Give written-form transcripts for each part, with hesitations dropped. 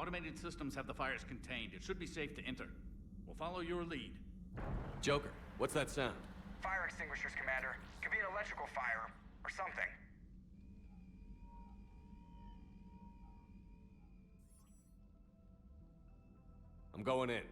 Automated systems have the fires contained. It should be safe to enter. We'll follow your lead. Joker, what's that sound? Fire extinguishers, Commander. Could be an electrical fire, or something. I'm going in.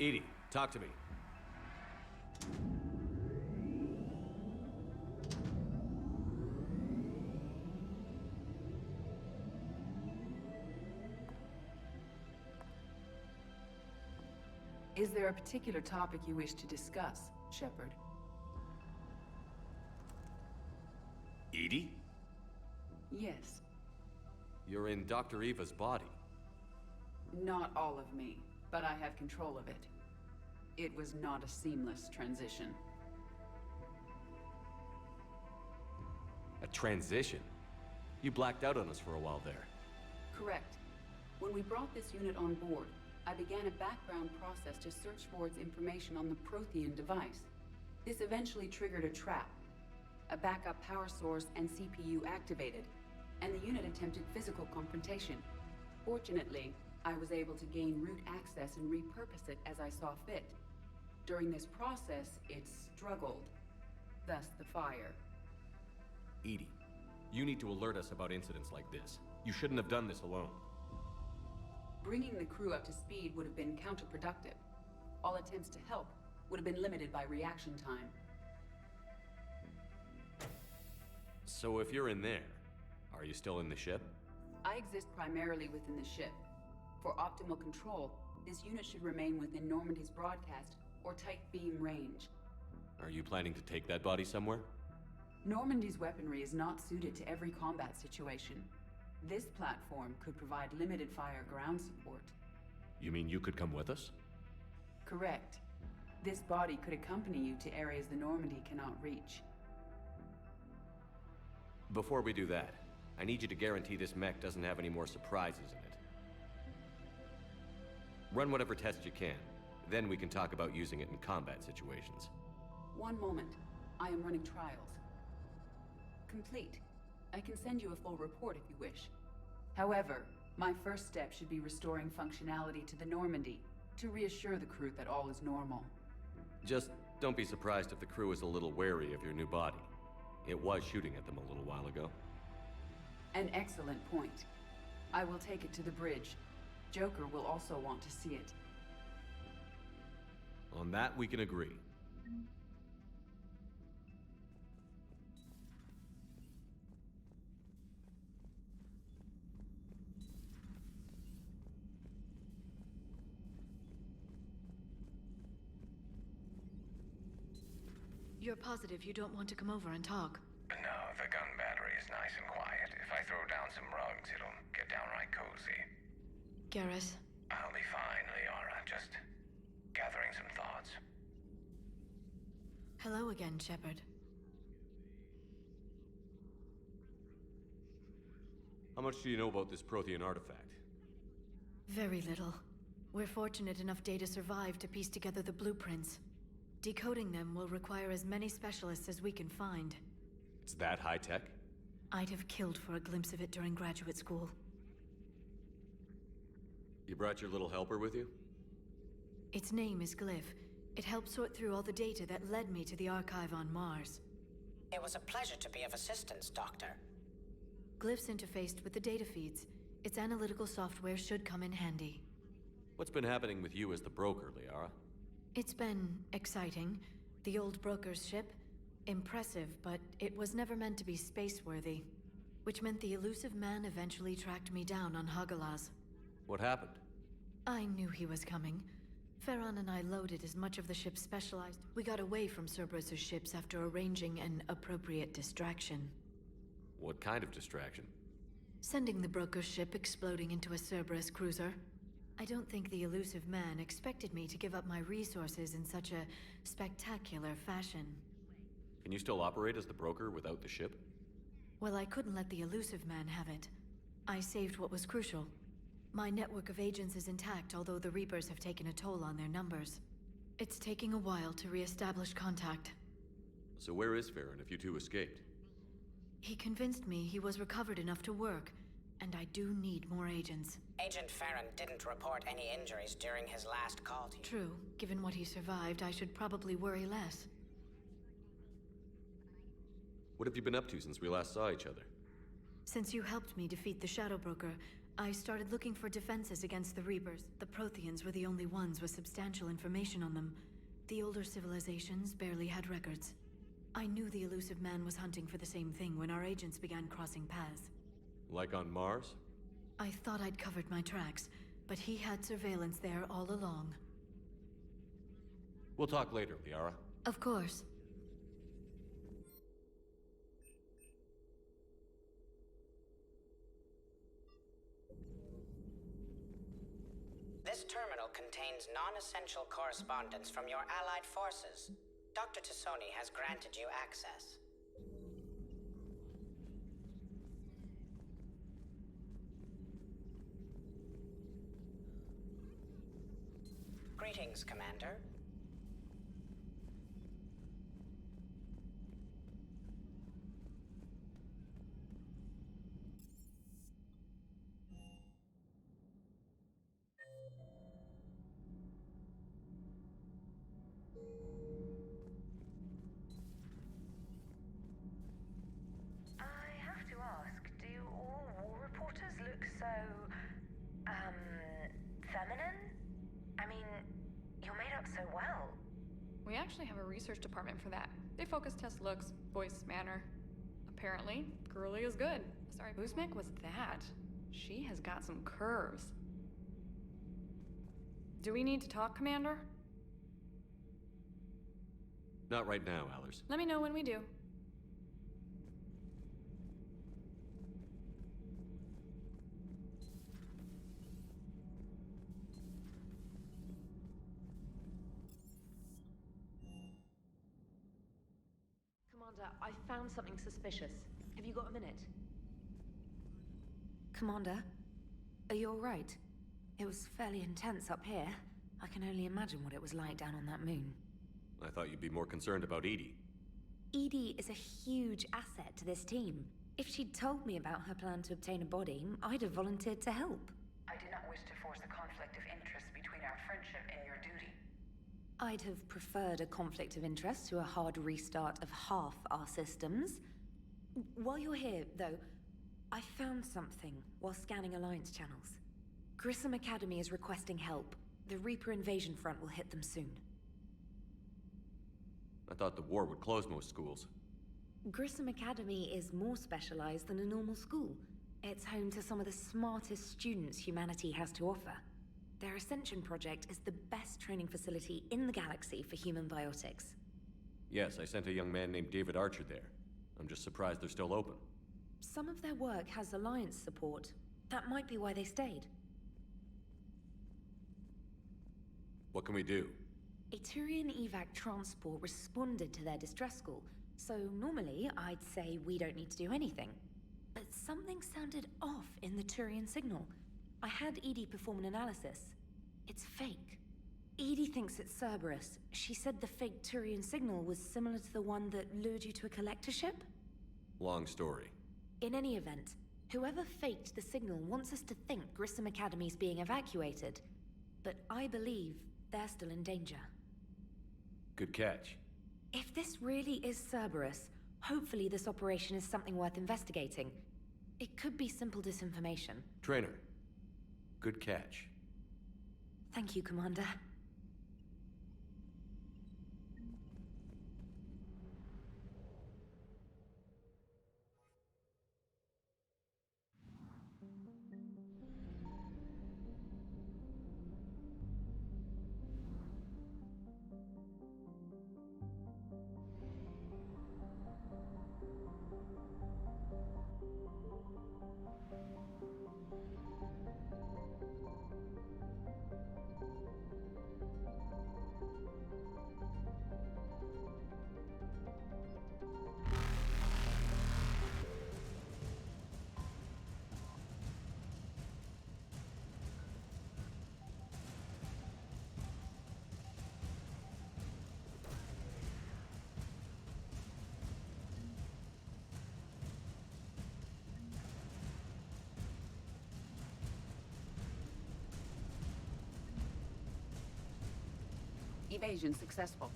Edie, talk to me. Is there a particular topic you wish to discuss, Shepard? Edie? Yes. You're in Dr. Eva's body. Not all of me, but I have control of it. It was not a seamless transition. A transition? You blacked out on us for a while there. Correct. When we brought this unit on board, I began a background process to search for its information on the Prothean device. This eventually triggered a trap. A backup power source and CPU activated, and the unit attempted physical confrontation. Fortunately, I was able to gain root access and repurpose it as I saw fit. During this process, it struggled. Thus the fire. Edie, you need to alert us about incidents like this. You shouldn't have done this alone. Bringing the crew up to speed would have been counterproductive. All attempts to help would have been limited by reaction time. So if you're in there, are you still in the ship? I exist primarily within the ship. For optimal control, this unit should remain within Normandy's broadcast or tight beam range. Are you planning to take that body somewhere? Normandy's weaponry is not suited to every combat situation. This platform could provide limited fire ground support. You mean you could come with us? Correct. This body could accompany you to areas the Normandy cannot reach. Before we do that, I need you to guarantee this mech doesn't have any more surprises in it. Run whatever tests you can. Then we can talk about using it in combat situations. One moment. I am running trials. Complete. I can send you a full report if you wish. However, my first step should be restoring functionality to the Normandy to reassure the crew that all is normal. Just don't be surprised if the crew is a little wary of your new body. It was shooting at them a little while ago. An excellent point. I will take it to the bridge. Joker will also want to see it. On that, we can agree. You're positive you don't want to come over and talk? No, the gun battery is nice and quiet. If I throw down some rugs, it'll get downright cozy. Garrus? I'll be fine, Liara. Just gathering some thoughts. Hello again, Shepard. How much do you know about this Prothean artifact? Very little. We're fortunate enough Data survived to piece together the blueprints. Decoding them will require as many specialists as we can find. It's that high-tech? I'd have killed for a glimpse of it during graduate school. You brought your little helper with you? Its name is Glyph. It helped sort through all the data that led me to the archive on Mars. It was a pleasure to be of assistance, Doctor. Glyph's interfaced with the data feeds. Its analytical software should come in handy. What's been happening with you as the broker, Liara? It's been exciting. The old broker's ship? Impressive, but it was never meant to be space-worthy. Which meant the elusive man eventually tracked me down on Hagalaz. What happened? I knew he was coming. Farron and I loaded as much of the ship's specialized. We got away from Cerberus's ships after arranging an appropriate distraction. What kind of distraction? Sending the broker's ship exploding into a Cerberus cruiser. I don't think the elusive man expected me to give up my resources in such a spectacular fashion. Can you still operate as the broker without the ship? Well, I couldn't let the elusive man have it. I saved what was crucial. My network of agents is intact, although the Reapers have taken a toll on their numbers. It's taking a while to re-establish contact. So where is Farron if you two escaped? He convinced me he was recovered enough to work, and I do need more agents. Agent Farron didn't report any injuries during his last call to you. True. Given what he survived, I should probably worry less. What have you been up to since we last saw each other? Since you helped me defeat the Shadow Broker, I started looking for defenses against the Reapers. The Protheans were the only ones with substantial information on them. The older civilizations barely had records. I knew the elusive man was hunting for the same thing when our agents began crossing paths. Like on Mars? I thought I'd covered my tracks, but he had surveillance there all along. We'll talk later, Liara. Of course. This terminal contains non-essential correspondence from your allied forces. Dr. Tassoni has granted you access. Greetings, Commander. We actually have a research department for that. They focus test looks, voice, manner. Apparently, Girly is good. Sorry, Buzmik was that. She has got some curves. Do we need to talk, Commander? Not right now, Allers. Let me know when we do. I found something suspicious. Have you got a minute? Commander, are you all right? It was fairly intense up here. I can only imagine what it was like down on that moon. I thought you'd be more concerned about Edie. Edie is a huge asset to this team. If she'd told me about her plan to obtain a body, I'd have volunteered to help. I do not wish to force a conflict of interest between our friendship and your duty. I'd have preferred a conflict of interest to a hard restart of half our systems. While you're here, though, I found something while scanning Alliance channels. Grissom Academy is requesting help. The Reaper invasion front will hit them soon. I thought the war would close most schools. Grissom Academy is more specialized than a normal school. It's home to some of the smartest students humanity has to offer. Their Ascension project is the best training facility in the galaxy for human biotics. Yes, I sent a young man named David Archer there. I'm just surprised they're still open. Some of their work has Alliance support. That might be why they stayed. What can we do? A Turian evac transport responded to their distress call, so normally I'd say we don't need to do anything. But something sounded off in the Turian signal. I had Edie perform an analysis. It's fake. Edie thinks it's Cerberus. She said the fake Turian signal was similar to the one that lured you to a collector ship? Long story. In any event, whoever faked the signal wants us to think Grissom Academy's being evacuated. But I believe they're still in danger. Good catch. If this really is Cerberus, hopefully this operation is something worth investigating. It could be simple disinformation. Trainer. Good catch. Thank you, Commander. Evasion successful.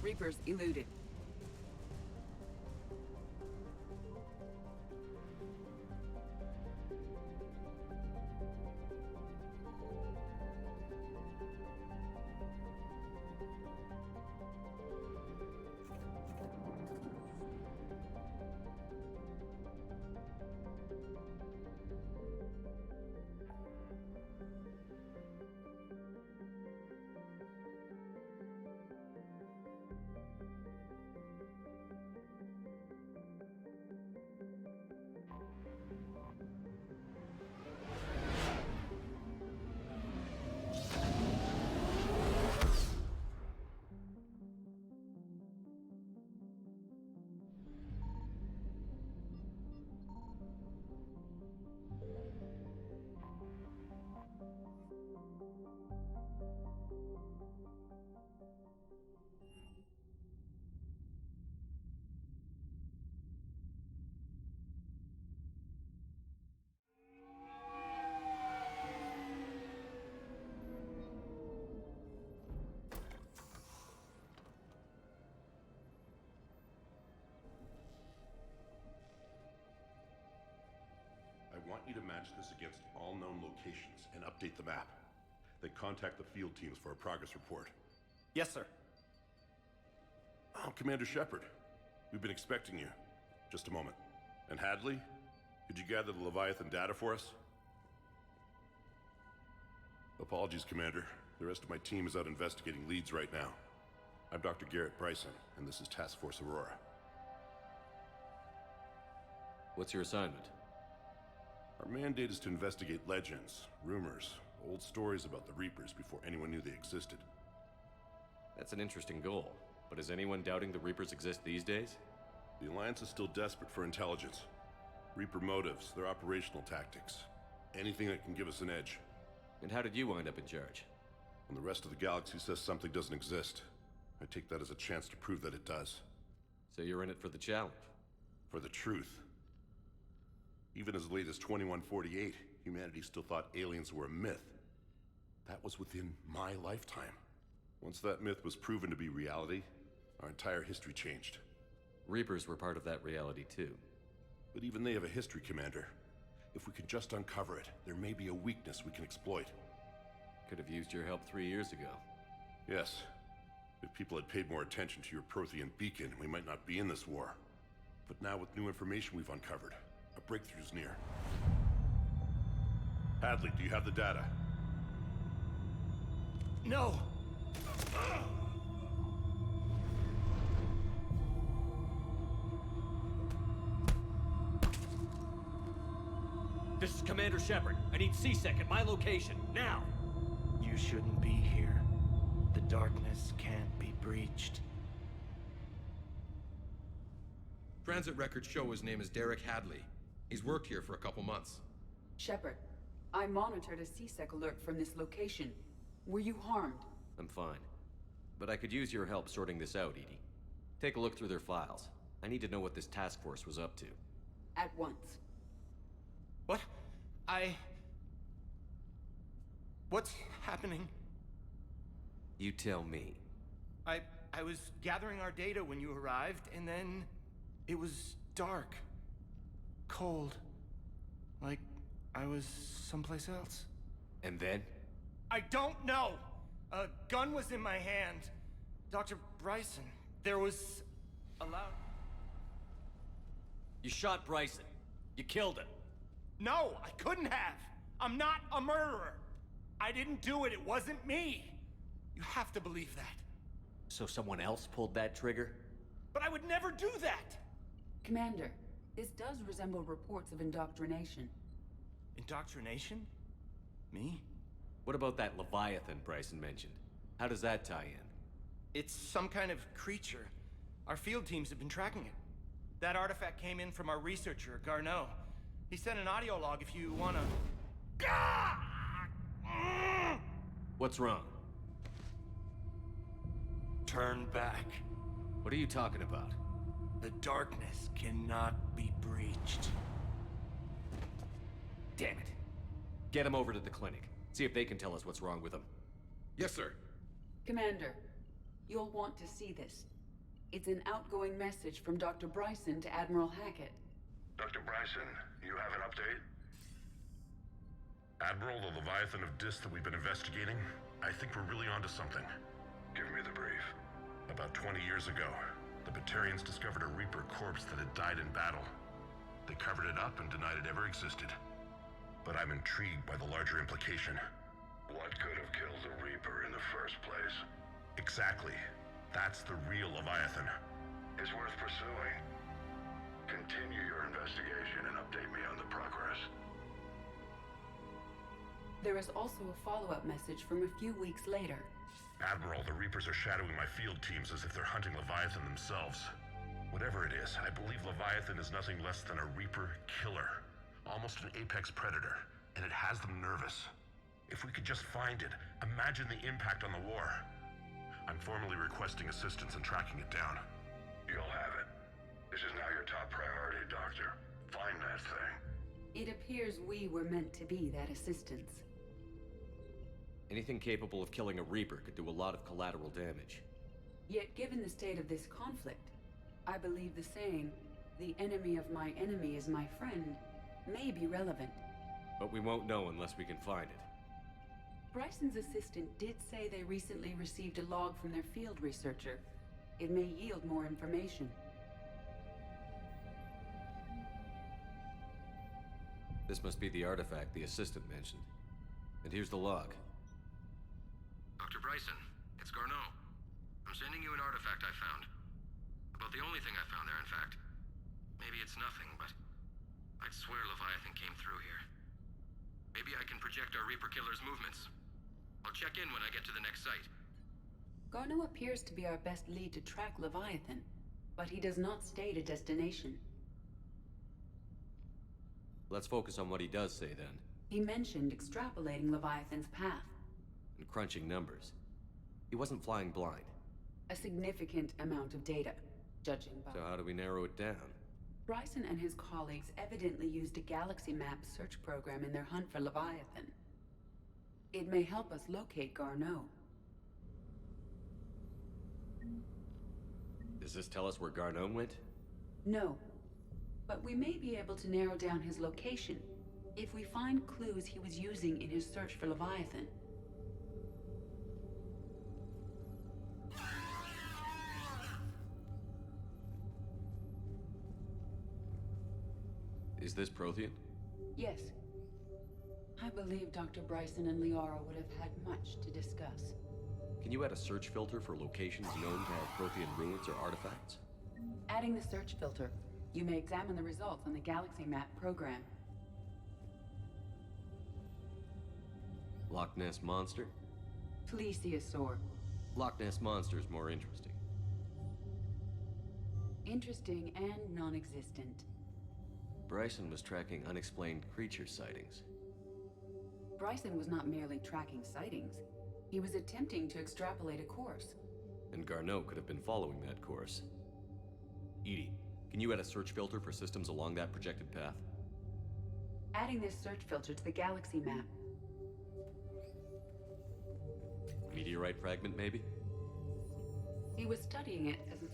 Reapers eluded. I want you to match this against all known locations and update the map. Then contact the field teams for a progress report. Yes, sir. Oh, Commander Shepard. We've been expecting you. Just a moment. And Hadley? Could you gather the Leviathan data for us? Apologies, Commander. The rest of my team is out investigating leads right now. I'm Dr. Garrett Bryson, and this is Task Force Aurora. What's your assignment? Our mandate is to investigate legends, rumors, old stories about the Reapers before anyone knew they existed. That's an interesting goal, but is anyone doubting the Reapers exist these days? The Alliance is still desperate for intelligence. Reaper motives, their operational tactics. Anything that can give us an edge. And how did you wind up in charge? When the rest of the galaxy says something doesn't exist, I take that as a chance to prove that it does. So you're in it for the challenge? For the truth. Even as late as 2148, humanity still thought aliens were a myth. That was within my lifetime. Once that myth was proven to be reality, our entire history changed. Reapers were part of that reality too. But even they have a history, Commander. If we can just uncover it, there may be a weakness we can exploit. Could have used your help 3 years ago. Yes. If people had paid more attention to your Prothean beacon, we might not be in this war. But now with new information we've uncovered, a breakthrough's near. Hadley, do you have the data? No! This is Commander Shepard. I need C-Sec at my location, now! You shouldn't be here. The darkness can't be breached. Transit records show his name is Derek Hadley. He's worked here for a couple months. Shepard, I monitored a C-Sec alert from this location. Were you harmed? I'm fine. But I could use your help sorting this out, Edie. Take a look through their files. I need to know what this task force was up to. At once. What? What's happening? You tell me. I was gathering our data when you arrived, and then it was dark. Cold. Like I was someplace else. And then? I don't know! A gun was in my hand. Dr. Bryson, there was a loud... You shot Bryson. You killed him. No, I couldn't have! I'm not a murderer! I didn't do it, it wasn't me! You have to believe that. So someone else pulled that trigger? But I would never do that! Commander, this does resemble reports of indoctrination. Indoctrination? Me? What about that Leviathan Bryson mentioned? How does that tie in? It's some kind of creature. Our field teams have been tracking it. That artifact came in from our researcher, Garneau. He sent an audio log if you wanna... What's wrong? Turn back. What are you talking about? The darkness cannot be breached. Damn it. Get him over to the clinic. See if they can tell us what's wrong with him. Yes, sir. Commander, you'll want to see this. It's an outgoing message from Dr. Bryson to Admiral Hackett. Dr. Bryson, you have an update? Admiral, the Leviathan of Dis that we've been investigating, I think we're really onto something. Give me the brief. About 20 years ago, the Batarians discovered a Reaper corpse that had died in battle. They covered it up and denied it ever existed. But I'm intrigued by the larger implication. What could have killed the Reaper in the first place? Exactly. That's the real Leviathan. It's worth pursuing. Continue your investigation and update me on the progress. There is also a follow-up message from a few weeks later. Admiral, the Reapers are shadowing my field teams as if they're hunting Leviathan themselves. Whatever it is, I believe Leviathan is nothing less than a Reaper killer. Almost an apex predator, and it has them nervous. If we could just find it, imagine the impact on the war. I'm formally requesting assistance in tracking it down. You'll have it. This is now your top priority, Doctor. Find that thing. It appears we were meant to be that assistance. Anything capable of killing a Reaper could do a lot of collateral damage. Yet given the state of this conflict, I believe the saying, "The enemy of my enemy is my friend," may be relevant. But we won't know unless we can find it. Bryson's assistant did say they recently received a log from their field researcher. It may yield more information. This must be the artifact the assistant mentioned. And here's the log. Dr. Bryson, it's Garneau. I'm sending you an artifact I found. About the only thing I found there, in fact. Maybe it's nothing, but I'd swear Leviathan came through here. Maybe I can project our Reaper killer's movements. I'll check in when I get to the next site. Garneau appears to be our best lead to track Leviathan, but he does not state a destination. Let's focus on what he does say then. He mentioned extrapolating Leviathan's path. And crunching numbers. He wasn't flying blind. A significant amount of data, judging by... So how do we narrow it down? Bryson and his colleagues evidently used a galaxy map search program in their hunt for Leviathan. It may help us locate Garneau. Does this tell us where Garneau went? No. But we may be able to narrow down his location if we find clues he was using in his search for Leviathan. Is this Prothean? Yes. I believe Dr. Bryson and Liara would have had much to discuss. Can you add a search filter for locations known to have Prothean ruins or artifacts? Adding the search filter, you may examine the results on the galaxy map program. Loch Ness Monster? Plesiosaur. Loch Ness Monster is more interesting. Interesting and non-existent. Bryson was tracking unexplained creature sightings. Bryson was not merely tracking sightings. He was attempting to extrapolate a course. And Garneau could have been following that course. EDI, can you add a search filter for systems along that projected path? Adding this search filter to the galaxy map. Meteorite fragment, maybe? He was studying it as an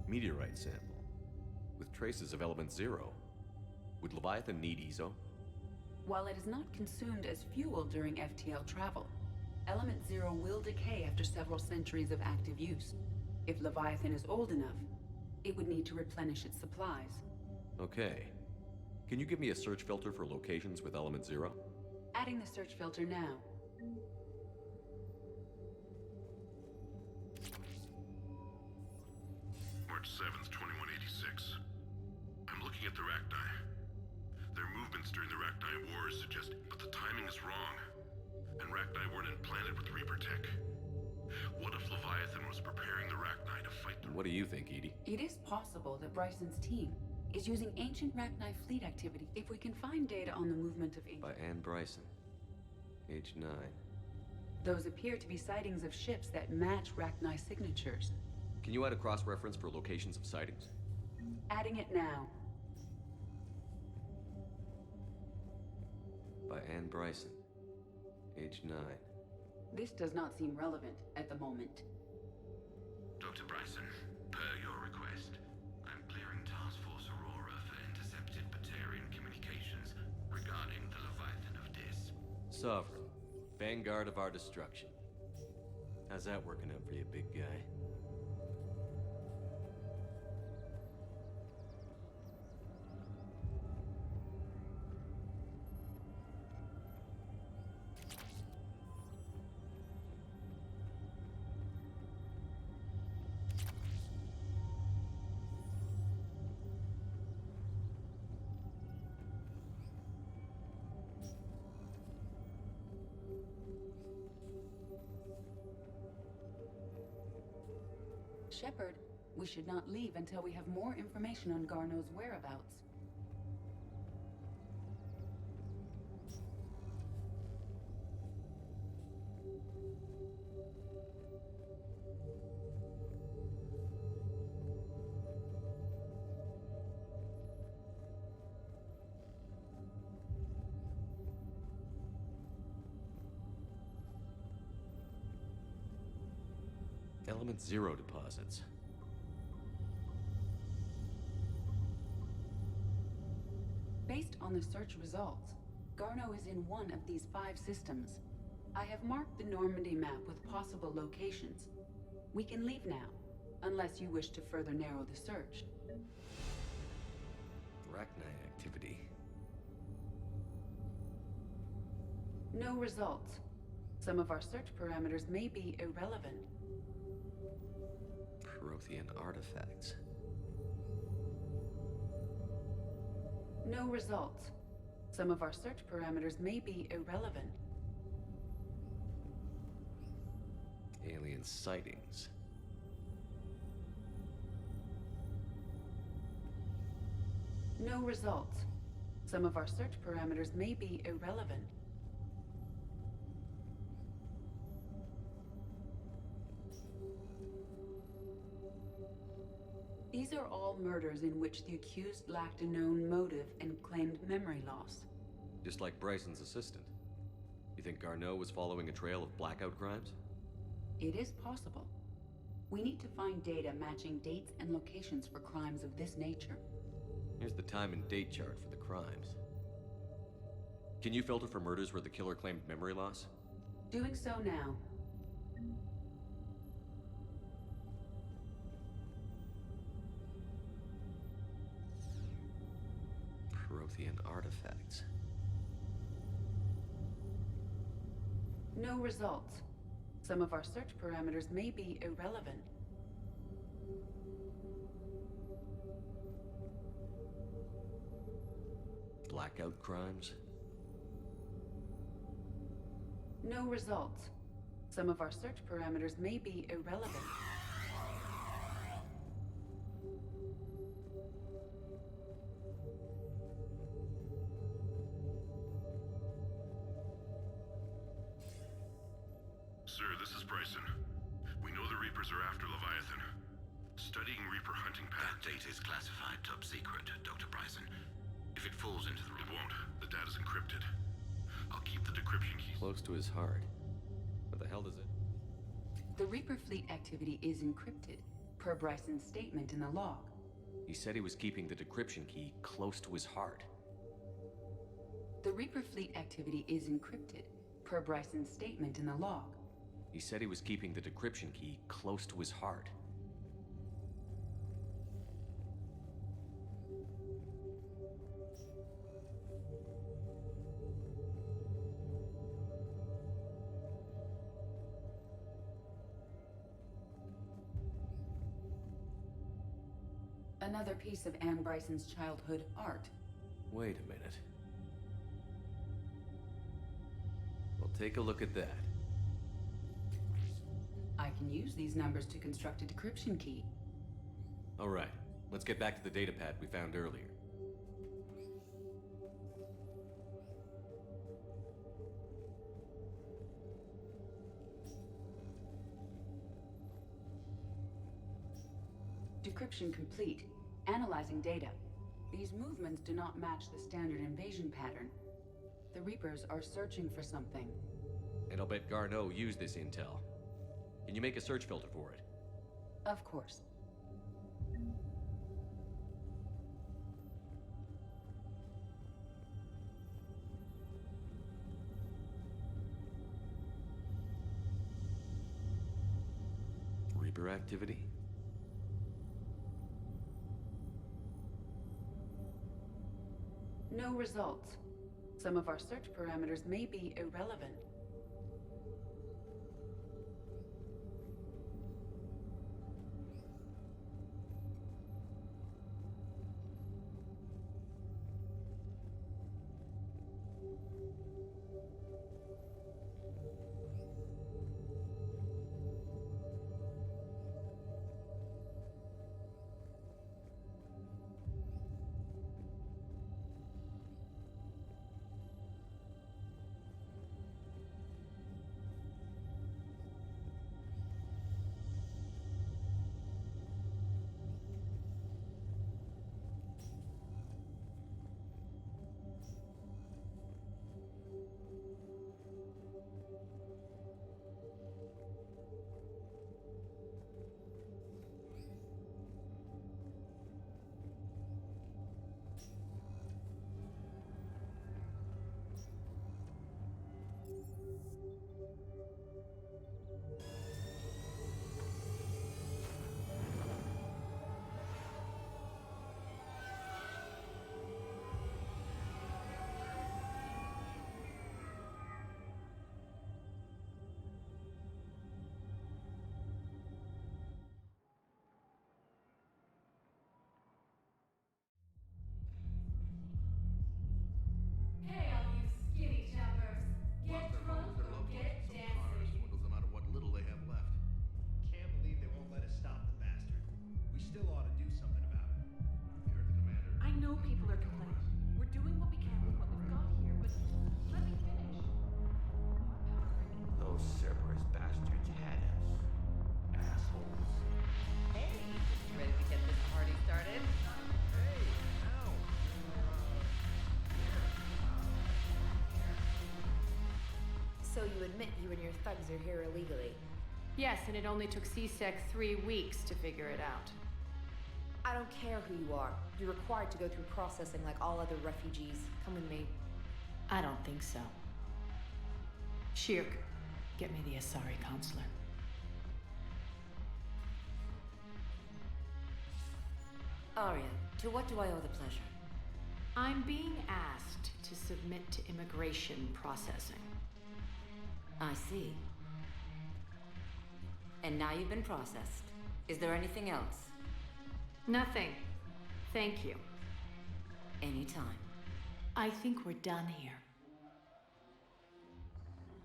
Meteorite sample. With traces of element 0. Would Leviathan need EZO? While it is not consumed as fuel during FTL travel, Element 0 will decay after several centuries of active use. If Leviathan is old enough, it would need to replenish its supplies. Okay. Can you give me a search filter for locations with Element 0? Adding the search filter now. March 7th, 2186. I'm looking at the Rachni. Their movements during the Rachni Wars suggest, but the timing is wrong. And Rachni weren't implanted with Reaper tech. What if Leviathan was preparing the Rachni to fight the... What do you think, EDI? It is possible that Bryson's team is using ancient Rachni fleet activity. If we can find data on the movement of ancient... By Anne Bryson. Age 9. Those appear to be sightings of ships that match Rachni signatures. Can you add a cross-reference for locations of sightings? Adding it now. By Anne Bryson. Age 9. This does not seem relevant at the moment. Dr. Bryson, per your request, I'm clearing Task Force Aurora for intercepted Batarian communications regarding the Leviathan of Dis. Sovereign. Vanguard of our destruction. How's that working out for you, big guy? Shepard, we should not leave until we have more information on Garneau's whereabouts. Element 0 deposits. Based on the search results, Garneau is in one of these 5 systems. I have marked the Normandy map with possible locations. We can leave now, unless you wish to further narrow the search. Rachni activity. No results. Some of our search parameters may be irrelevant. Prothean artifacts. No results. Some of our search parameters may be irrelevant. Alien sightings. No results. Some of our search parameters may be irrelevant. These are all murders in which the accused lacked a known motive and claimed memory loss. Just like Bryson's assistant. You think Garneau was following a trail of blackout crimes? It is possible. We need to find data matching dates and locations for crimes of this nature. Here's the time and date chart for the crimes. Can you filter for murders where the killer claimed memory loss? Doing so now. Prothean artifacts. No results. Some of our search parameters may be irrelevant. Blackout crimes? No results. Some of our search parameters may be irrelevant. Sir, this is Bryson. We know the Reapers are after Leviathan. Studying Reaper hunting patterns. That data is classified top secret, Dr. Bryson. If it falls into the... It won't. The data's encrypted. I'll keep the decryption key. Close to his heart. What the hell does it... The Reaper fleet activity is encrypted, per Bryson's statement in the log. He said he was keeping the decryption key close to his heart. The Reaper fleet activity is encrypted, per Bryson's statement in the log. He said he was keeping the decryption key close to his heart. Another piece of Anne Bryson's childhood art. Wait a minute. Well, take a look at that. I can use these numbers to construct a decryption key. All right, let's get back to the datapad we found earlier. Decryption complete. Analyzing data. These movements do not match the standard invasion pattern. The Reapers are searching for something. And I'll bet Garneau used this intel. Can you make a search filter for it? Of course. Reaper activity? No results. Some of our search parameters may be irrelevant. So you admit you and your thugs are here illegally? Yes, and it only took CSEC 3 weeks to figure it out. I don't care who you are. You're required to go through processing like all other refugees. Come with me. I don't think so. Shirk, get me the Asari counselor. Arya, to what do I owe the pleasure? I'm being asked to submit to immigration processing. I see. And now you've been processed. Is there anything else? Nothing. Thank you. Anytime. I think we're done here.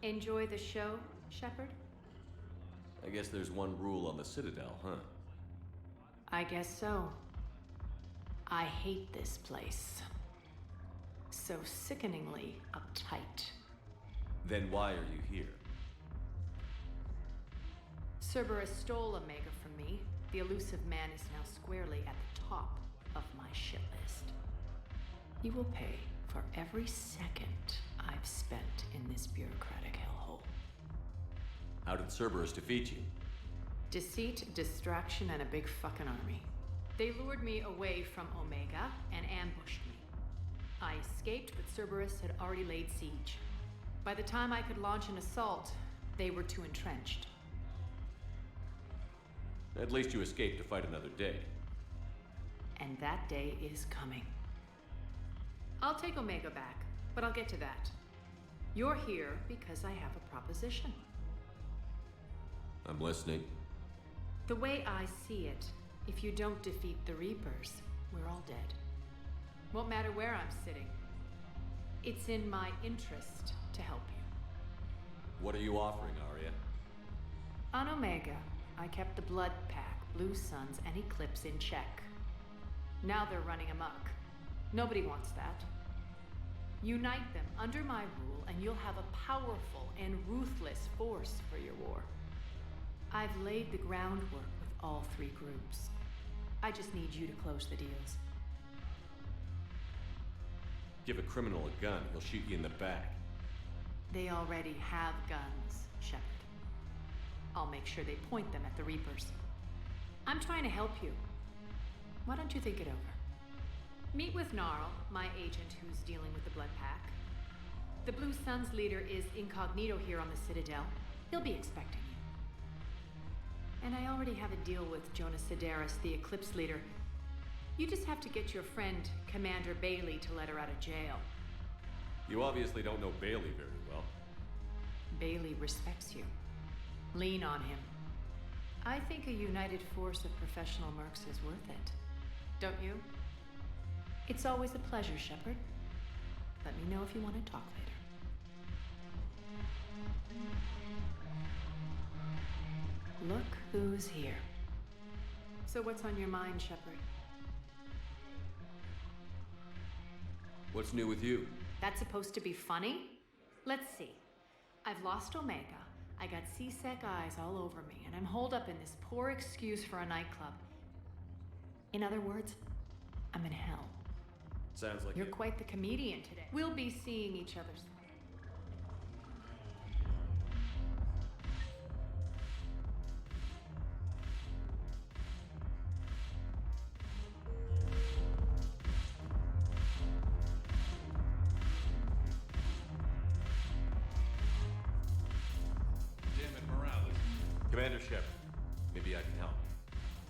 Enjoy the show, Shepard? I guess there's one rule on the Citadel, huh? I guess so. I hate this place. So sickeningly uptight. Then why are you here? Cerberus stole Omega from me. The elusive man is now squarely at the top of my shit list. He will pay for every second I've spent in this bureaucratic hellhole. How did Cerberus defeat you? Deceit, distraction, and a big fucking army. They lured me away from Omega and ambushed me. I escaped, but Cerberus had already laid siege. By the time I could launch an assault, they were too entrenched. At least you escaped to fight another day. And that day is coming. I'll take Omega back, but I'll get to that. You're here because I have a proposition. I'm listening. The way I see it, if you don't defeat the Reapers, we're all dead. Won't matter where I'm sitting. It's in my interest to help you. What are you offering, Arya? On Omega, I kept the Blood Pack, Blue Suns, and Eclipse in check. Now they're running amok. Nobody wants that. Unite them under my rule, and you'll have a powerful and ruthless force for your war. I've laid the groundwork with all three groups. I just need you to close the deals. Give a criminal a gun, he'll shoot you in the back. They already have guns, Shepard. I'll make sure they point them at the Reapers. I'm trying to help you. Why don't you think it over? Meet with Gnarl, my agent who's dealing with the Blood Pack. The Blue Suns leader is incognito here on the Citadel. He'll be expecting you. And I already have a deal with Jonas Sidaris, the Eclipse leader. You just have to get your friend, Commander Bailey, to let her out of jail. You obviously don't know Bailey very well. Bailey respects you. Lean on him. I think a united force of professional mercs is worth it. Don't you? It's always a pleasure, Shepard. Let me know if you want to talk later. Look who's here. So what's on your mind, Shepard? What's new with you? That's supposed to be funny? Let's see. I've lost Omega. I got C-Sec eyes all over me, and I'm holed up in this poor excuse for a nightclub. In other words, I'm in hell. Sounds like You're quite the comedian today. We'll be seeing each other's. Commander Shepard, maybe I can help.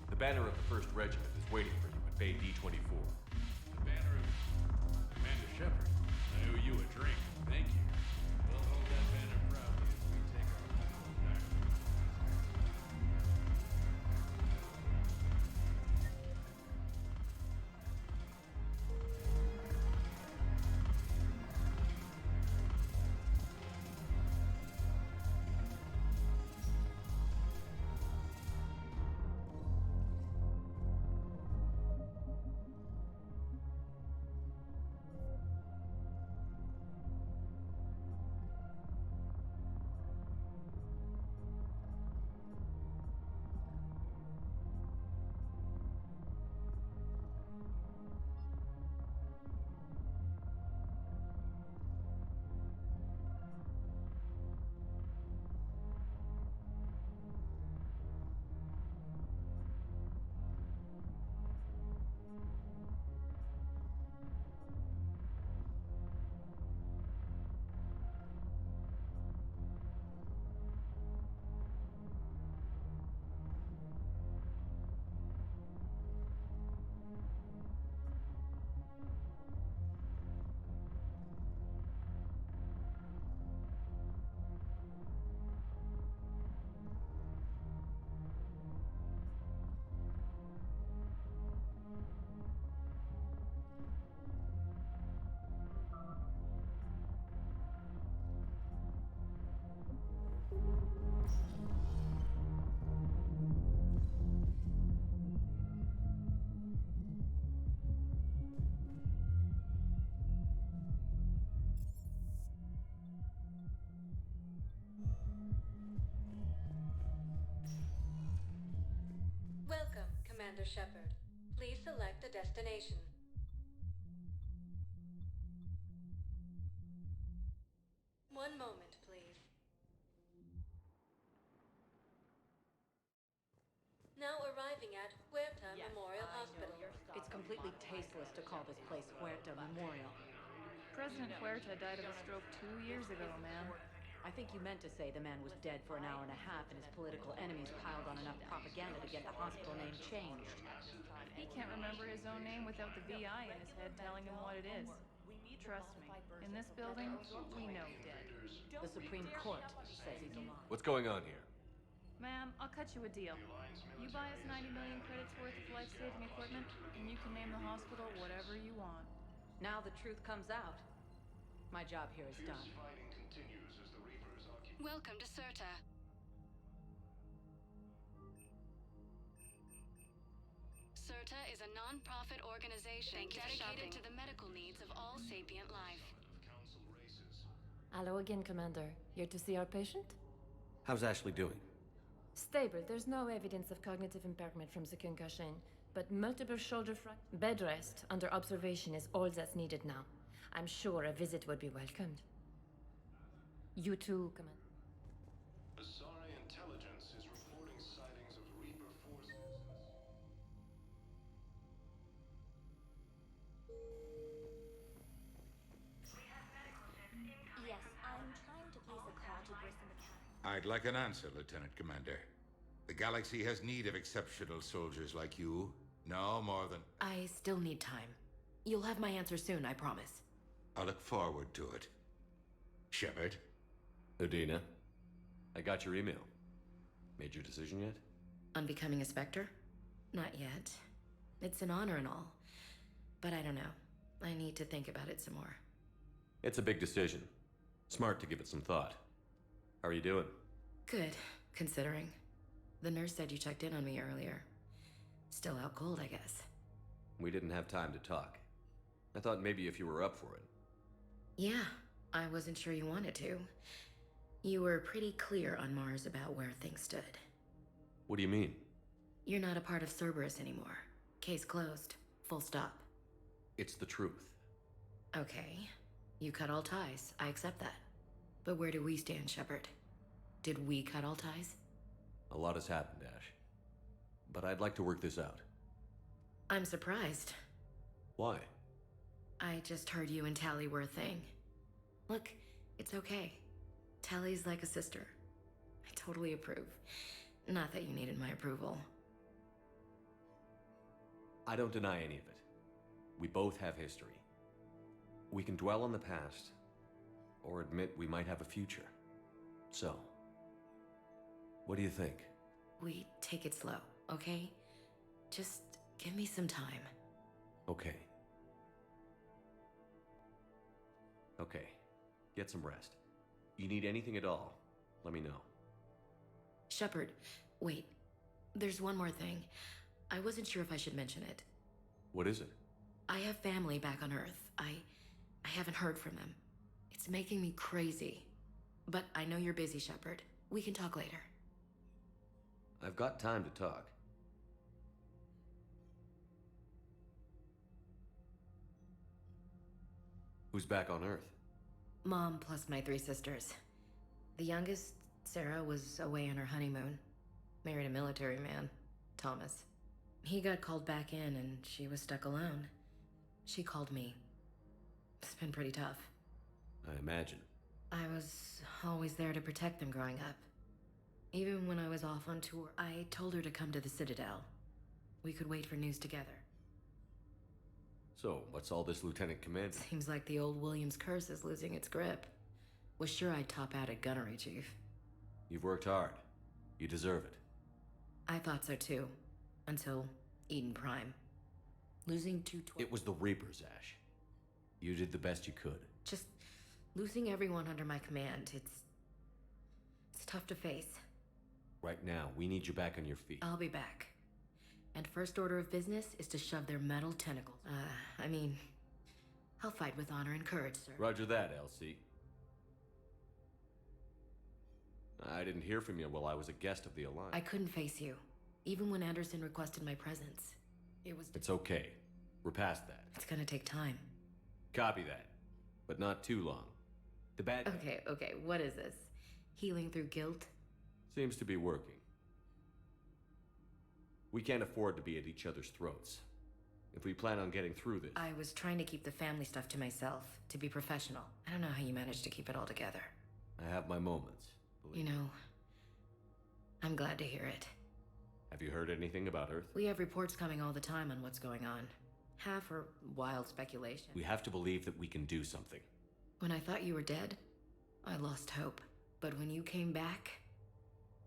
The banner of the 1st Regiment is waiting for you at Bay D-24. The banner of Commander Shepard. I owe you a drink. Thank you. We'll hold that banner proudly as we take our final back. Commander Shepard. Please select a destination. One moment, please. Now arriving at Huerta Memorial Hospital. It's completely tasteless to call this place Huerta Memorial. President Huerta died of a stroke 2 years ago, ma'am. I think you meant to say the man was dead for an hour and a half and his political enemies piled on enough propaganda to get the hospital name changed. He can't remember his own name without the VI in his head telling him what it is. Trust me, in this building, we know dead. The Supreme Court says he's alive. What's going on here? Ma'am, I'll cut you a deal. You buy us 90 million credits worth of life-saving equipment, and you can name the hospital whatever you want. Now the truth comes out. My job here is done. Welcome to Certa. Certa is a non-profit organization dedicated to the medical needs of all sapient life. Hello again, Commander. Here to see our patient? How's Ashley doing? Stable. There's no evidence of cognitive impairment from the concussion, but multiple shoulder fractures. Bed rest under observation is all that's needed now. I'm sure a visit would be welcomed. You too, Commander. Asari intelligence is reporting sightings of Reaper forces. Yes, I'm trying to place a call to Grissom Academy. I'd like an answer, Lieutenant Commander. The galaxy has need of exceptional soldiers like you. No more than... I still need time. You'll have my answer soon, I promise. I look forward to it. Shepard? Udina, I got your email. Made your decision yet? On becoming a Spectre? Not yet. It's an honor and all. But I don't know. I need to think about it some more. It's a big decision. Smart to give it some thought. How are you doing? Good, considering. The nurse said you checked in on me earlier. Still out cold, I guess. We didn't have time to talk. I thought maybe if you were up for it. Yeah, I wasn't sure you wanted to. You were pretty clear on Mars about where things stood. What do you mean? You're not a part of Cerberus anymore. Case closed. Full stop. It's the truth. Okay. You cut all ties. I accept that. But where do we stand, Shepard? Did we cut all ties? A lot has happened, Ash. But I'd like to work this out. I'm surprised. Why? I just heard you and Tally were a thing. Look, it's okay. Tally's like a sister. I totally approve. Not that you needed my approval. I don't deny any of it. We both have history. We can dwell on the past, or admit we might have a future. So, what do you think? We take it slow, okay? Just give me some time. Okay. Okay. Get some rest. You need anything at all, let me know. Shepard, wait. There's one more thing. I wasn't sure if I should mention it. What is it? I have family back on Earth. I haven't heard from them. It's making me crazy. But I know you're busy, Shepard. We can talk later. I've got time to talk. Who's back on Earth? Mom plus my 3 sisters. The youngest, Sarah, was away on her honeymoon. Married a military man, Thomas. He got called back in and she was stuck alone. She called me. It's been pretty tough. I imagine. I was always there to protect them growing up. Even when I was off on tour, I told her to come to the Citadel. We could wait for news together. So, what's all this, Lieutenant Commander? Seems like the old Williams curse is losing its grip. Was sure I'd top out at gunnery, Chief. You've worked hard. You deserve it. I thought so too. Until Eden Prime. Losing 212. It was the Reapers, Ash. You did the best you could. Just losing everyone under my command. It's tough to face. Right now, we need you back on your feet. I'll be back. And first order of business is to shove their metal tentacles. I'll fight with honor and courage, sir. Roger that, Elsie. I didn't hear from you while I was a guest of the Alliance. I couldn't face you. Even when Anderson requested my presence, it was... It's okay. We're past that. It's gonna take time. Copy that. But not too long. The bad guy Okay, what is this? Healing through guilt? seems to be working. We can't afford to be at each other's throats. If we plan on getting through this... I was trying to keep the family stuff to myself, to be professional. I don't know how you managed to keep it all together. I have my moments. You know, I'm glad to hear it. Have you heard anything about Earth? We have reports coming all the time on what's going on. Half are wild speculation. We have to believe that we can do something. When I thought you were dead, I lost hope. But when you came back,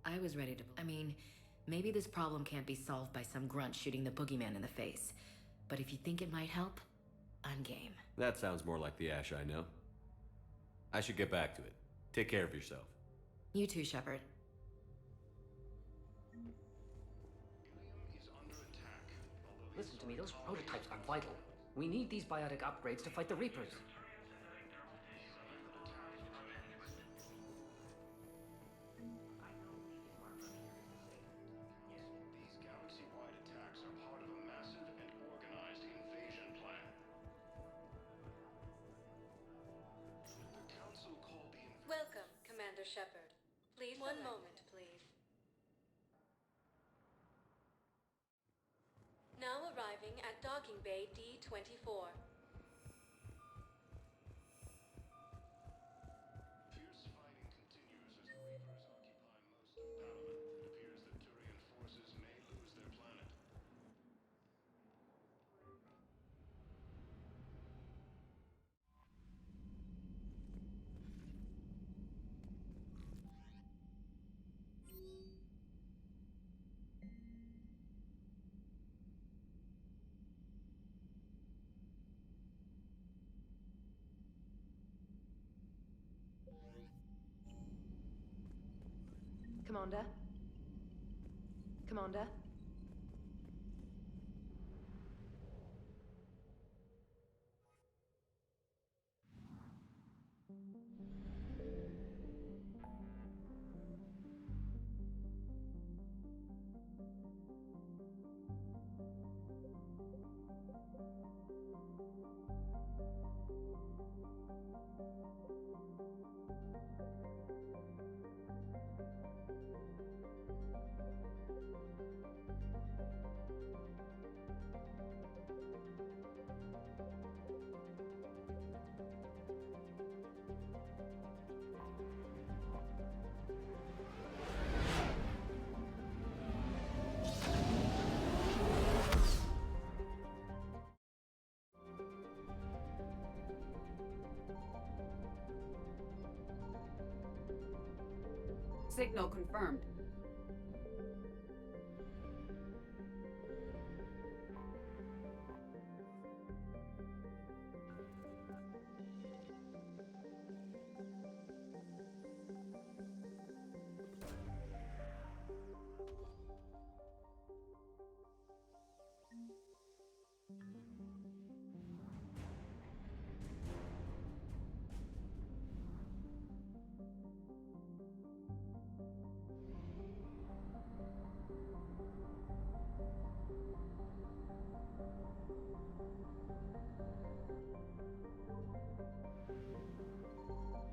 I was ready to... I mean, maybe this problem can't be solved by some grunt shooting the boogeyman in the face. But if you think it might help, I'm game. That sounds more like the Ash I know. I should get back to it. Take care of yourself. You too, Shepard. Listen to me, those prototypes are vital. We need these biotic upgrades to fight the Reapers. Welcome, Commander Shepard. Please, one moment, please. Now arriving at docking bay D-24. Fierce fighting continues as the Reapers occupy most of Palaven. It appears that Turian forces may lose their planet. Commander? Commander? Signal confirmed.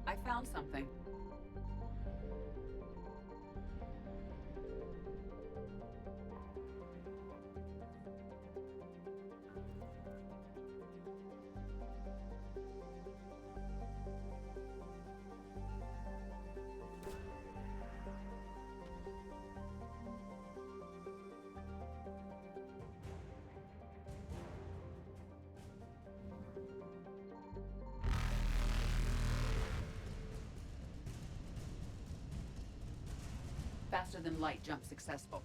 I found something. Faster than light jump successful.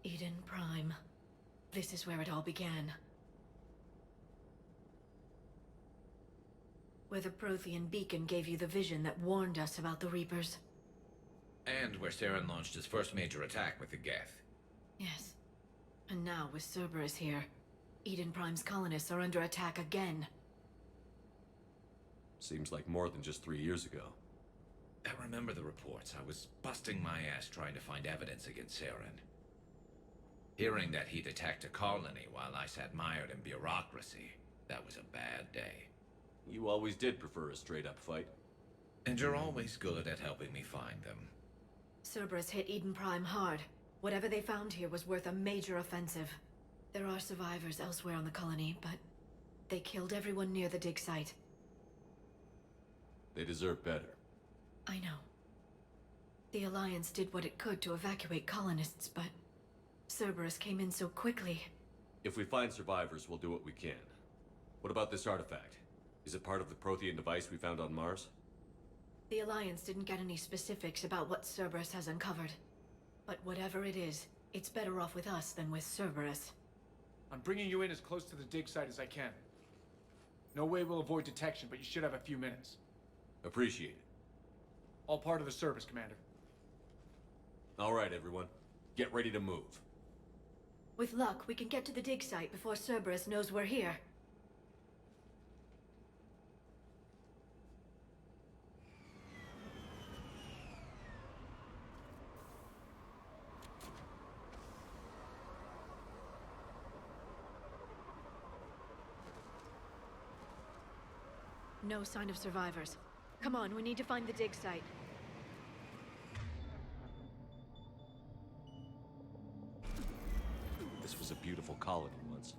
Eden Prime. This is where it all began. Where the Prothean beacon gave you the vision that warned us about the Reapers. And where Saren launched his first major attack with the Geth. Yes. And now, with Cerberus here, Eden Prime's colonists are under attack again. Seems like more than just 3 years ago. I remember the reports. I was busting my ass trying to find evidence against Saren. Hearing that he'd attacked a colony while I sat mired in bureaucracy, that was a bad day. You always did prefer a straight-up fight. And you're always good at helping me find them. Cerberus hit Eden Prime hard. Whatever they found here was worth a major offensive. There are survivors elsewhere on the colony, but they killed everyone near the dig site. They deserve better. I know. The Alliance did what it could to evacuate colonists, but Cerberus came in so quickly. If we find survivors, we'll do what we can. What about this artifact? Is it part of the Prothean device we found on Mars? The Alliance didn't get any specifics about what Cerberus has uncovered. But whatever it is, it's better off with us than with Cerberus. I'm bringing you in as close to the dig site as I can. No way we'll avoid detection, but you should have a few minutes. Appreciate it. All part of the service, Commander. All right, everyone. Get ready to move. With luck, we can get to the dig site before Cerberus knows we're here. No sign of survivors. Come on, we need to find the dig site. This was a beautiful colony once.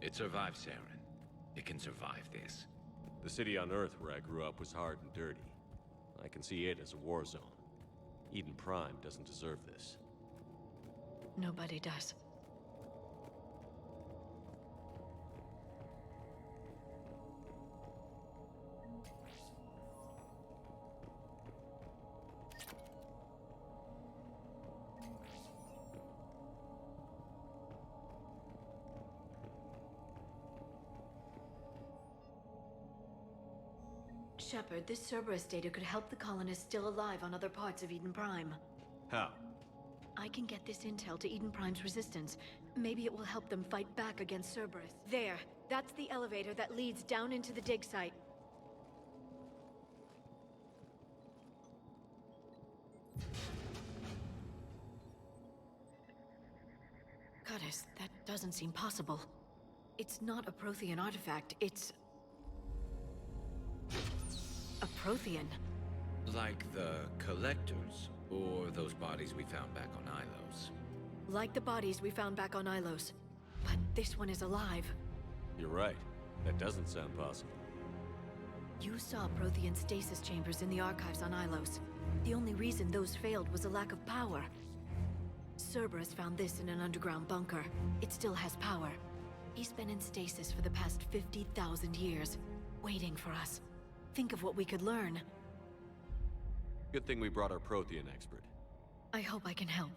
It survived Saren. It can survive this. The city on Earth where I grew up was hard and dirty. I can see it as a war zone. Eden Prime doesn't deserve this. Nobody does. Shepard, this Cerberus data could help the colonists still alive on other parts of Eden Prime. How? I can get this intel to Eden Prime's resistance. Maybe it will help them fight back against Cerberus. There! That's the elevator that leads down into the dig site. Goddess, that doesn't seem possible. It's not a Prothean artifact, it's... a Prothean. Like the Collectors, or those bodies we found back on Ilos. Like the bodies we found back on Ilos. But this one is alive. You're right. That doesn't sound possible. You saw Prothean stasis chambers in the archives on Ilos. The only reason those failed was a lack of power. Cerberus found this in an underground bunker. It still has power. He's been in stasis for the past 50,000 years, waiting for us. Think of what we could learn. Good thing we brought our Prothean expert. I hope I can help.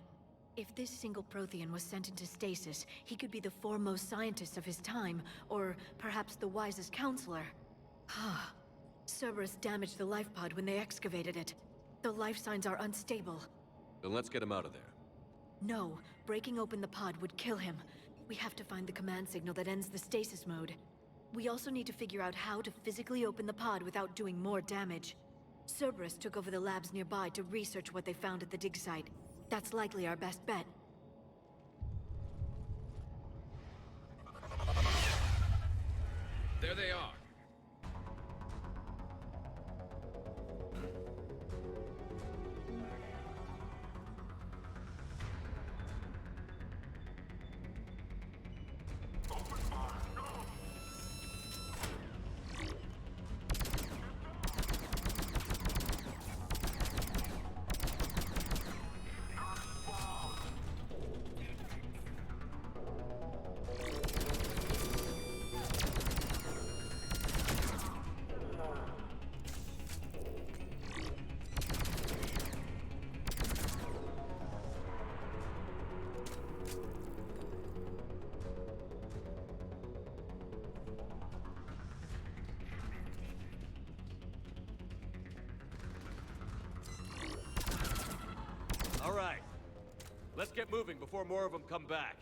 If this single Prothean was sent into stasis, he could be the foremost scientist of his time, or perhaps the wisest counselor. Cerberus damaged the life pod when they excavated it. The life signs are unstable. Then let's get him out of there. No, breaking open the pod would kill him. We have to find the command signal that ends the stasis mode. We also need to figure out how to physically open the pod without doing more damage. Cerberus took over the labs nearby to research what they found at the dig site. That's likely our best bet. There they are. moving before more of them come back.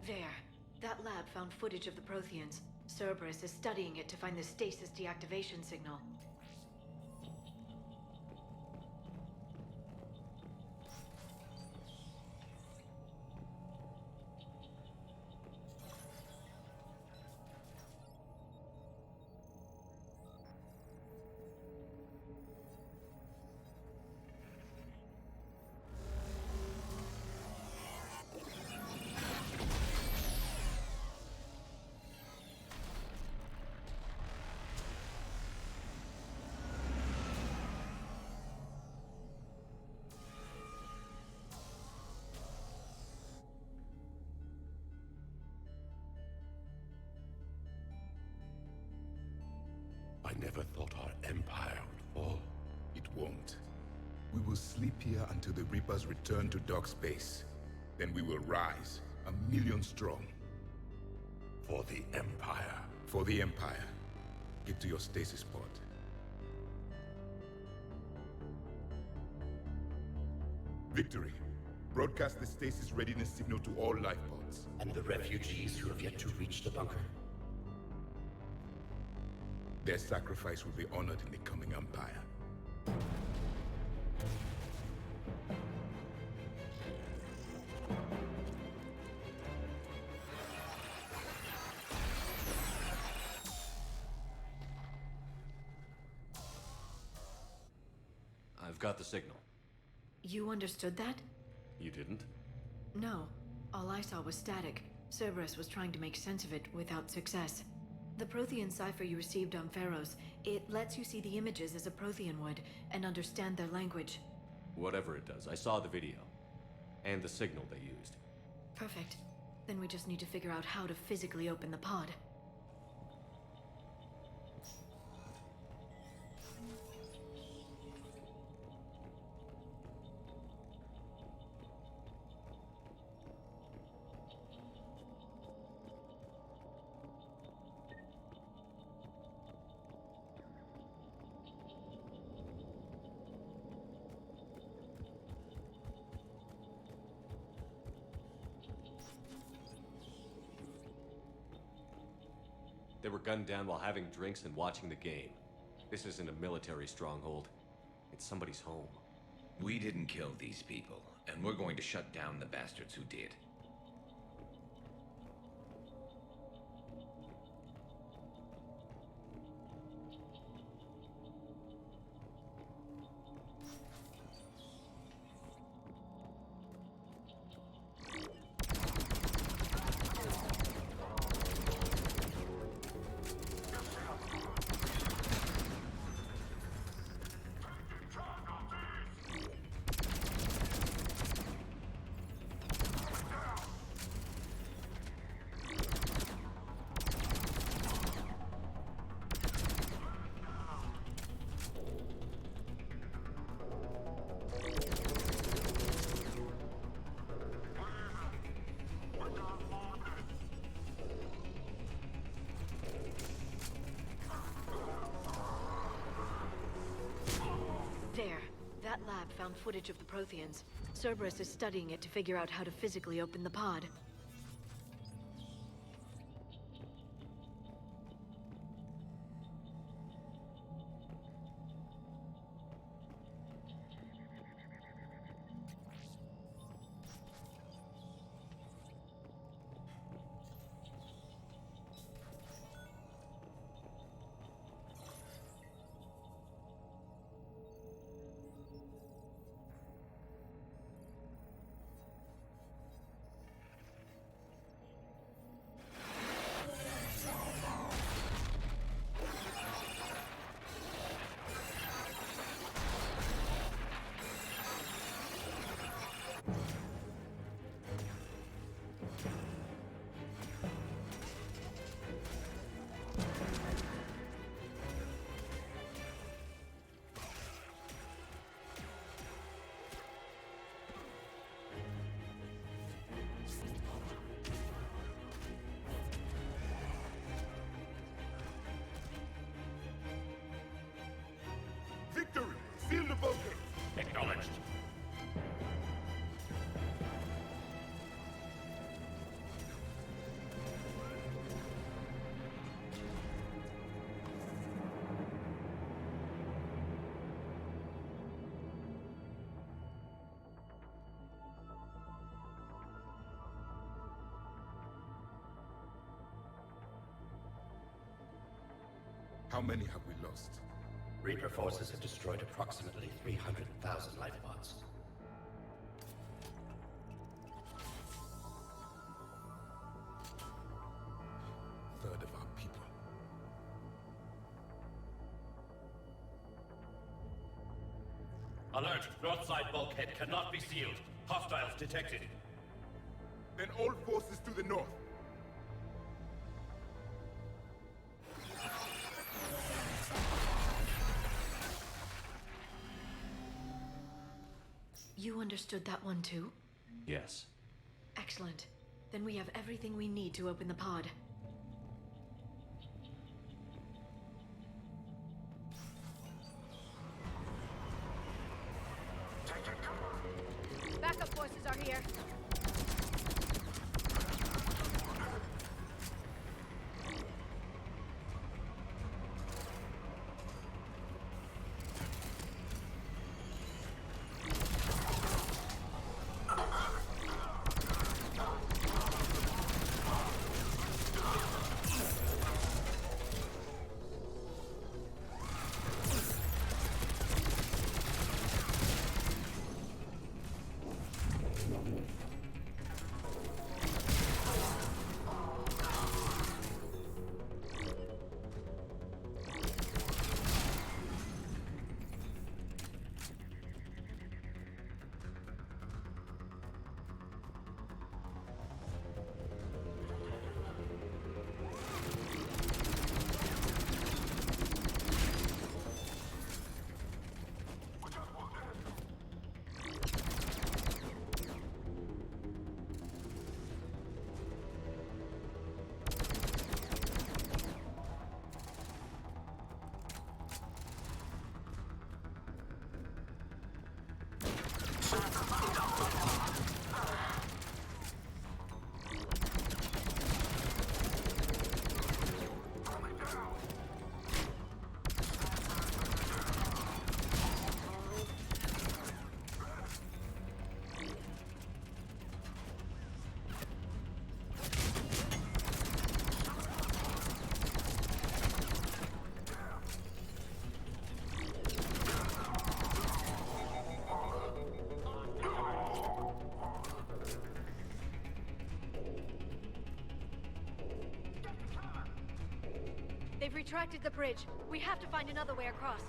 There. That lab found footage of the Protheans. Cerberus is studying it to find the stasis deactivation signal. I never thought our empire would fall. It won't. We will sleep here until the Reapers return to dark space. Then we will rise, 1,000,000 strong. For the Empire. For the Empire. Get to your stasis pod. Victory. Broadcast the stasis readiness signal to all life pods. And the refugees who have yet to reach the bunker. Their sacrifice will be honored in the coming Empire. I've got the signal. You understood that? You didn't? No. All I saw was static. Cerberus was trying to make sense of it without success. The Prothean cipher you received on Pharaohs, it lets you see the images as a Prothean would, and understand their language. Whatever it does, I saw the video. And the signal they used. Perfect. Then we just need to figure out how to physically open the pod. They were gunned down while having drinks and watching the game. This isn't a military stronghold. It's somebody's home. We didn't kill these people, and we're going to shut down the bastards who did. There. That lab found footage of the Protheans. Cerberus is studying it to figure out how to physically open the pod. Acknowledged. How many have we lost? Reaper forces have destroyed approximately 300,000 life pods. Third of our people. Alert! North side bulkhead cannot be sealed. Hostiles detected. Then all forces to the north. You understood that one too? Yes. Excellent. Then we have everything we need to open the pod. Backup forces are here. They've retracted the bridge. We have to find another way across.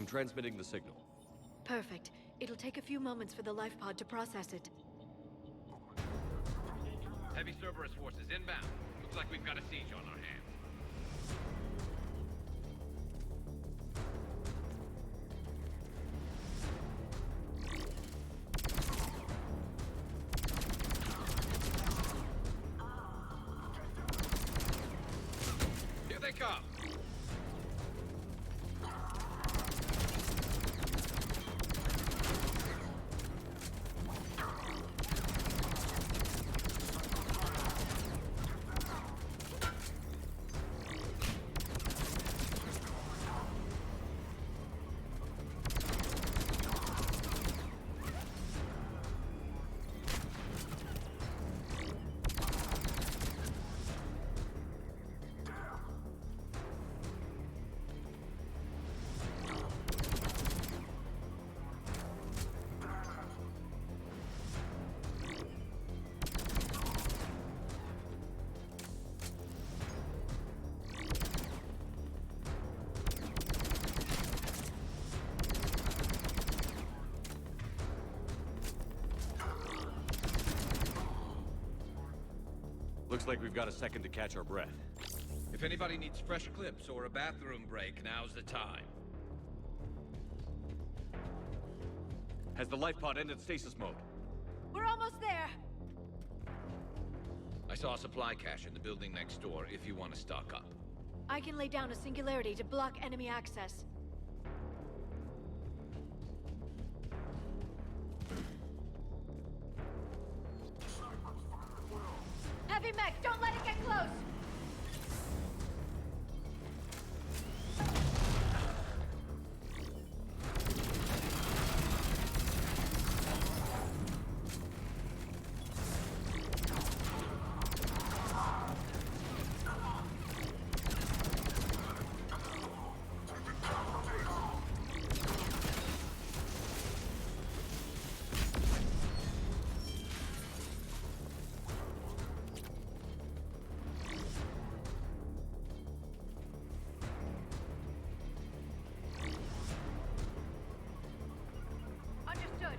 I'm transmitting the signal. Perfect. It'll take a few moments for the life pod to process it. Heavy Cerberus forces inbound. Looks like we've got a siege on our hands. Here they come! Looks like we've got a second to catch our breath. If anybody needs fresh clips or a bathroom break, now's the time. Has the life pod ended stasis mode? We're almost there! I saw a supply cache in the building next door if you want to stock up. I can lay down a singularity to block enemy access. Heavy mech, don't let it get close! Understood.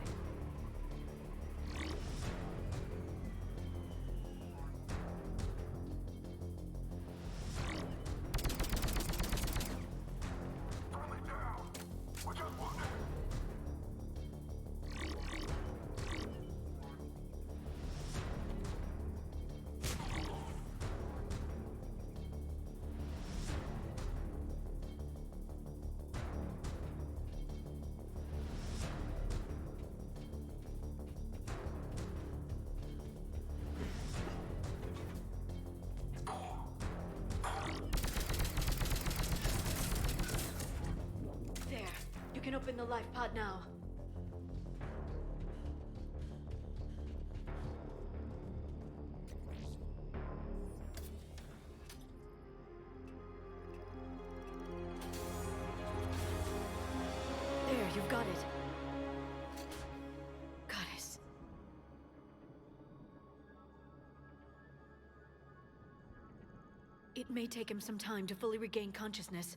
There. You can open the life pod now. There, you've got it. Goddess. It may take him some time to fully regain consciousness.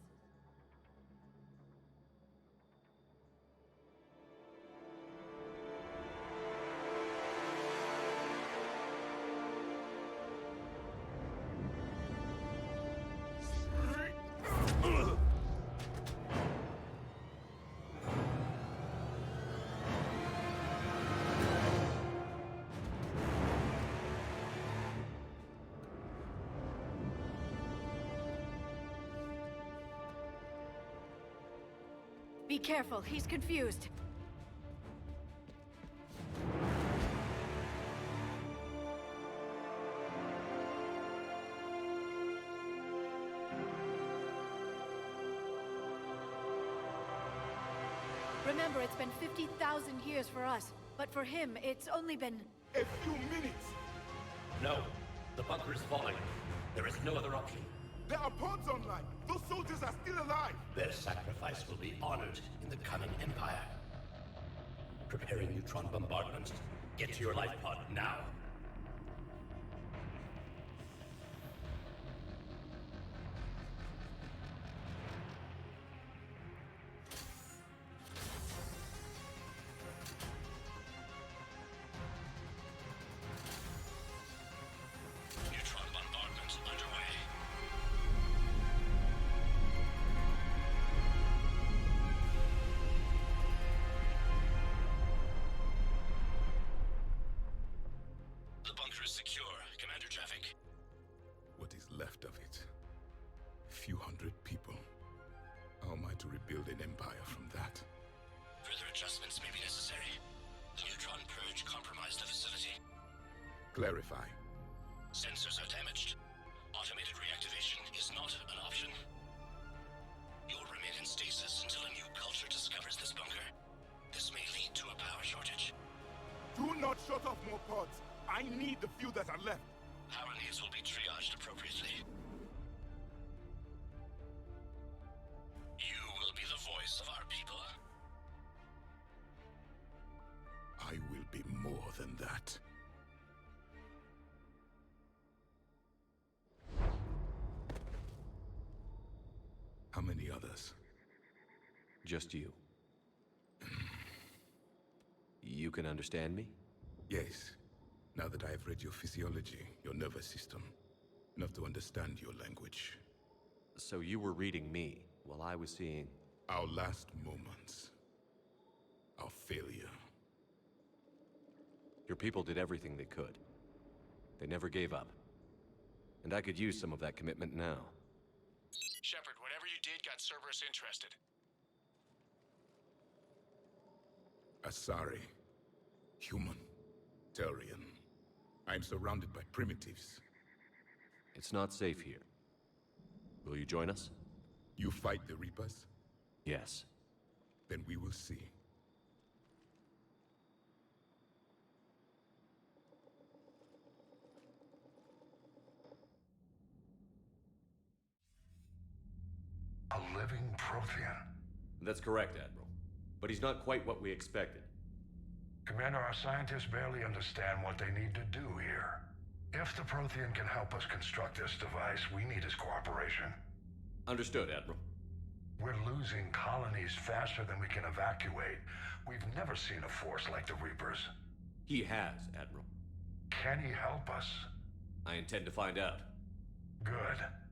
Be careful, he's confused. Remember, it's been 50,000 years for us, but for him, it's only been... A few minutes! No. The bunker is falling. There is no other option. There are pods online! Those soldiers are still alive! Their sacrifice will be honored in the coming Empire. Preparing neutron bombardments. Get to your life pod now. The bunker is secure. Commander traffic. What is left of it? A few hundred people. How am I to rebuild an empire from that? Further adjustments may be necessary. The neutron purge compromised the facility. Clarify. Sensors are damaged. Automated reactivation is not an option. You'll remain in stasis until a new culture discovers this bunker. This may lead to a power shortage. Do not shut off more pods! I need the few that are left! Power needs will be triaged appropriately. You will be the voice of our people. I will be more than that. How many others? Just you. You can understand me? Yes. Now that I have read your physiology, your nervous system, enough to understand your language. So you were reading me while I was seeing... Our last moments. Our failure. Your people did everything they could. They never gave up. And I could use some of that commitment now. Shepard, whatever you did got Cerberus interested. Asari. Human. Turian. I'm surrounded by primitives. It's not safe here. Will you join us? You fight the Reapers? Yes. Then we will see. A living Prothean. That's correct, Admiral. But he's not quite what we expected. Commander, our scientists barely understand what they need to do here. If the Prothean can help us construct this device, we need his cooperation. Understood, Admiral. We're losing colonies faster than we can evacuate. We've never seen a force like the Reapers. He has, Admiral. Can he help us? I intend to find out. Good.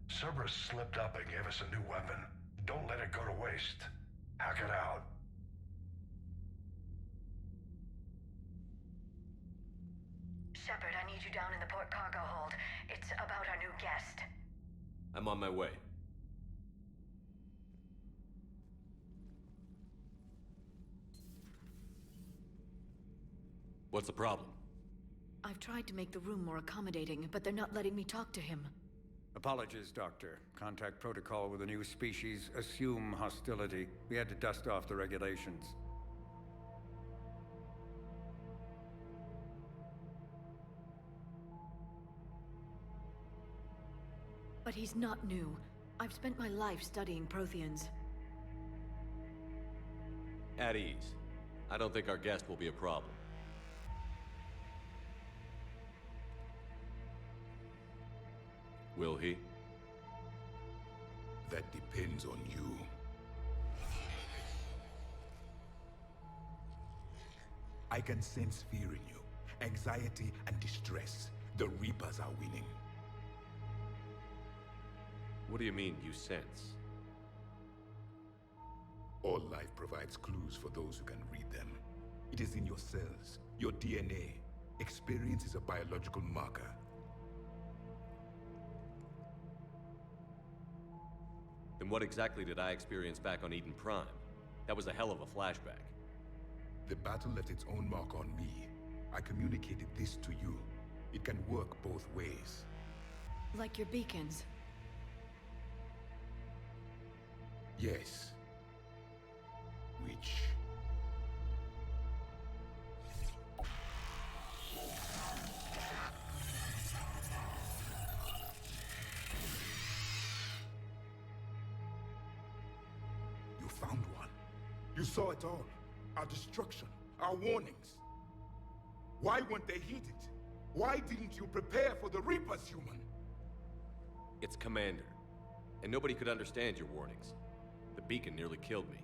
Cerberus slipped up and gave us a new weapon. Don't let it go to waste. Hack it out. Shepard, I need you down in the port cargo hold. It's about our new guest. I'm on my way. What's the problem? I've tried to make the room more accommodating, but they're not letting me talk to him. Apologies, Doctor. Contact protocol with a new species. Assume hostility. We had to dust off the regulations. But he's not new. I've spent my life studying Protheans. At ease. I don't think our guest will be a problem. Will he? That depends on you. I can sense fear in you, anxiety and distress. The Reapers are winning. What do you mean, you sense? All life provides clues for those who can read them. It is in your cells, your DNA. Experience is a biological marker. Then what exactly did I experience back on Eden Prime? That was a hell of a flashback. The battle left its own mark on me. I communicated this to you. It can work both ways. Like your beacons. Yes. Which... You found one. You saw it all. Our destruction, our warnings. Why weren't they heeded? Why didn't you prepare for the Reapers, human? It's Commander. And nobody could understand your warnings. The beacon nearly killed me.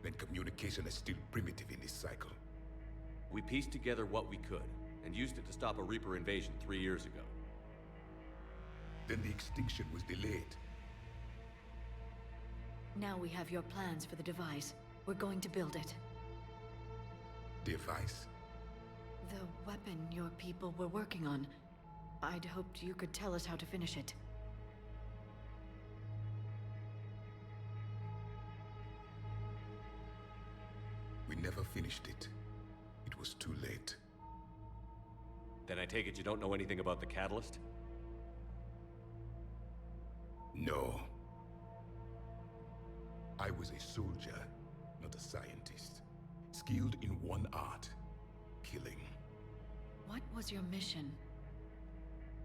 Then communication is still primitive in this cycle. We pieced together what we could, and used it to stop a Reaper invasion 3 years ago. Then the extinction was delayed. Now we have your plans for the device. We're going to build it. Device? The weapon your people were working on. I'd hoped you could tell us how to finish it. We never finished it. It was too late. Then I take it you don't know anything about the catalyst? No. I was a soldier, not a scientist. Skilled in one art, killing. What was your mission?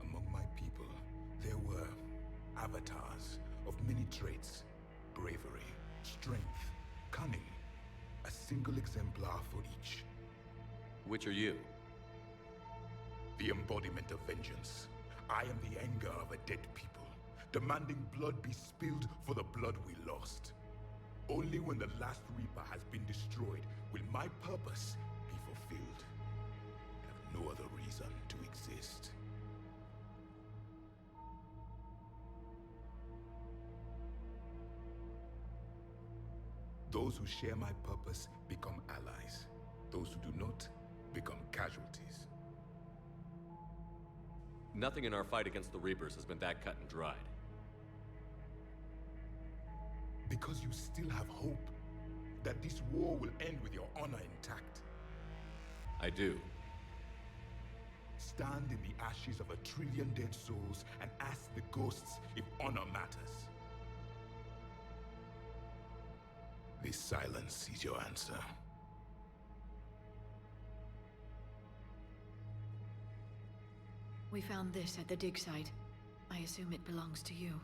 Among my people, there were avatars of many traits. Bravery, strength, cunning. A single exemplar for each. Which are you? The embodiment of vengeance. I am the anger of a dead people, demanding blood be spilled for the blood we lost. Only when the last Reaper has been destroyed will my purpose be fulfilled. I have no other reason to exist. Those who share my purpose become allies. Those who do not become casualties. Nothing in our fight against the Reapers has been that cut and dried. Because you still have hope that this war will end with your honor intact. I do. Stand in the ashes of 1 trillion dead souls and ask the ghosts if honor matters. This silence is your answer. We found this at the dig site. I assume it belongs to you.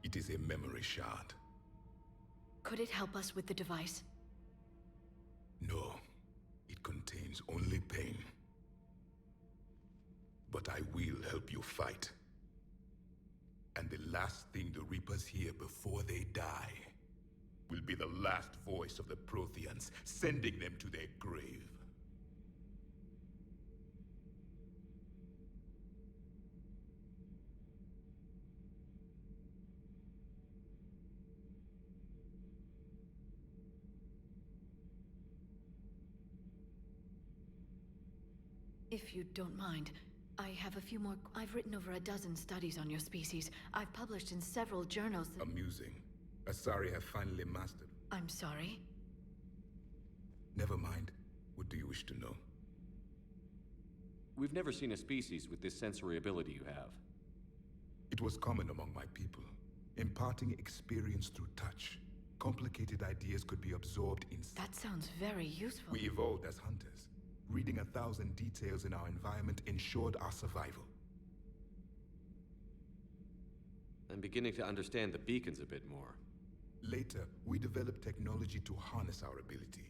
It is a memory shard. Could it help us with the device? No, it contains only pain. But I will help you fight. And the last thing the Reapers hear before they die will be the last voice of the Protheans, sending them to their grave. If you don't mind, I have a few more. I've written over a dozen studies on your species. I've published in several journals. Amusing. Asari have finally mastered. I'm sorry? Never mind. What do you wish to know? We've never seen a species with this sensory ability you have. It was common among my people, imparting experience through touch. Complicated ideas could be absorbed in... That sounds very useful. We evolved as hunters. Reading 1,000 details in our environment ensured our survival. I'm beginning to understand the beacons a bit more. Later, we developed technology to harness our ability.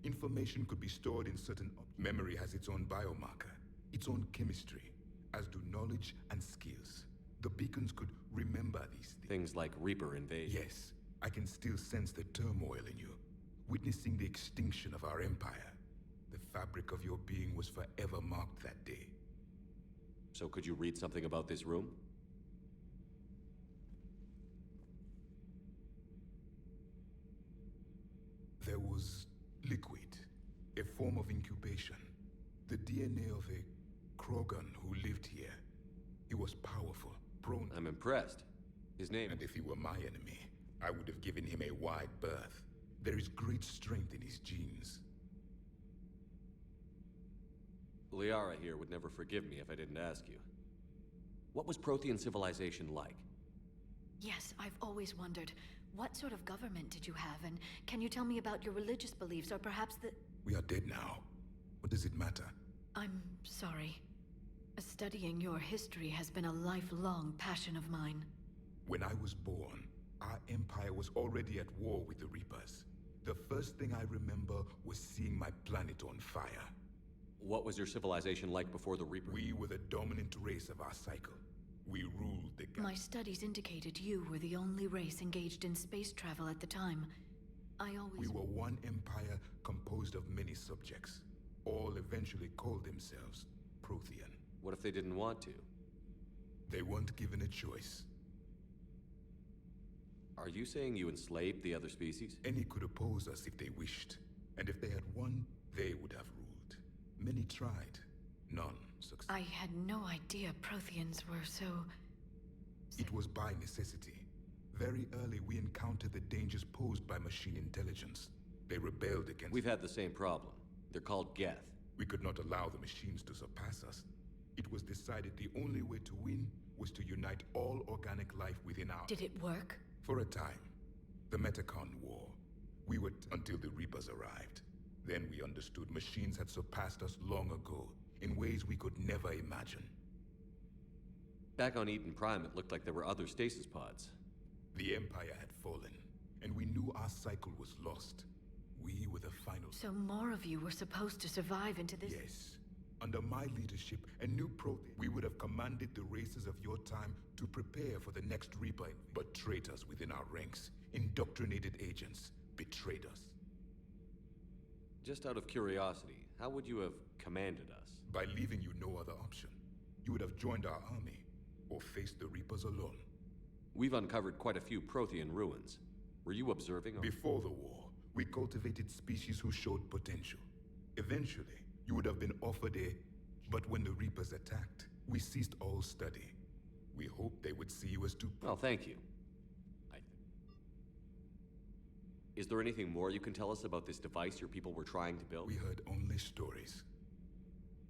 Information could be stored in certain... Memory has its own biomarker, its own chemistry, as do knowledge and skills. The beacons could remember these things. Things like Reaper invasion. Yes, I can still sense the turmoil in you, witnessing the extinction of our empire. The fabric of your being was forever marked that day. So could you read something about this room? There was liquid, a form of incubation. The DNA of a Krogan who lived here. He was powerful, prone... I'm impressed. His name... And if he were my enemy, I would have given him a wide berth. There is great strength in his genes. Liara here would never forgive me if I didn't ask you. What was Prothean civilization like? Yes, I've always wondered. What sort of government did you have, and can you tell me about your religious beliefs, or perhaps the... We are dead now. What does it matter? I'm sorry. Studying your history has been a lifelong passion of mine. When I was born, our empire was already at war with the Reapers. The first thing I remember was seeing my planet on fire. What was your civilization like before the Reaper? We were the dominant race of our cycle. We ruled the galaxy. My studies indicated you were the only race engaged in space travel at the time. We were one empire composed of many subjects. All eventually called themselves Prothean. What if they didn't want to? They weren't given a choice. Are you saying you enslaved the other species? Any could oppose us if they wished. And if they had won, they would have ruled. Many tried. None succeeded. I had no idea Protheans were so... It was by necessity. Very early, we encountered the dangers posed by machine intelligence. They rebelled against... We've had the same problem. They're called Geth. We could not allow the machines to surpass us. It was decided the only way to win was to unite all organic life within our... Did it work? For a time. The Metacon War. We were until the Reapers arrived. Then we understood machines had surpassed us long ago, in ways we could never imagine. Back on Eden Prime, it looked like there were other stasis pods. The Empire had fallen, and we knew our cycle was lost. We were the final... So more of you were supposed to survive into this... Yes. Under my leadership and new Prothean, we would have commanded the races of your time to prepare for the next Reaper. But traitors within our ranks, indoctrinated agents, betrayed us. Just out of curiosity, how would you have commanded us? By leaving you no other option. You would have joined our army, or faced the Reapers alone. We've uncovered quite a few Prothean ruins. Were you observing or... Before the war, we cultivated species who showed potential. Eventually, you would have been offered a... But when the Reapers attacked, we ceased all study. We hoped they would see you as too... Well, thank you. Is there anything more you can tell us about this device your people were trying to build? We heard only stories.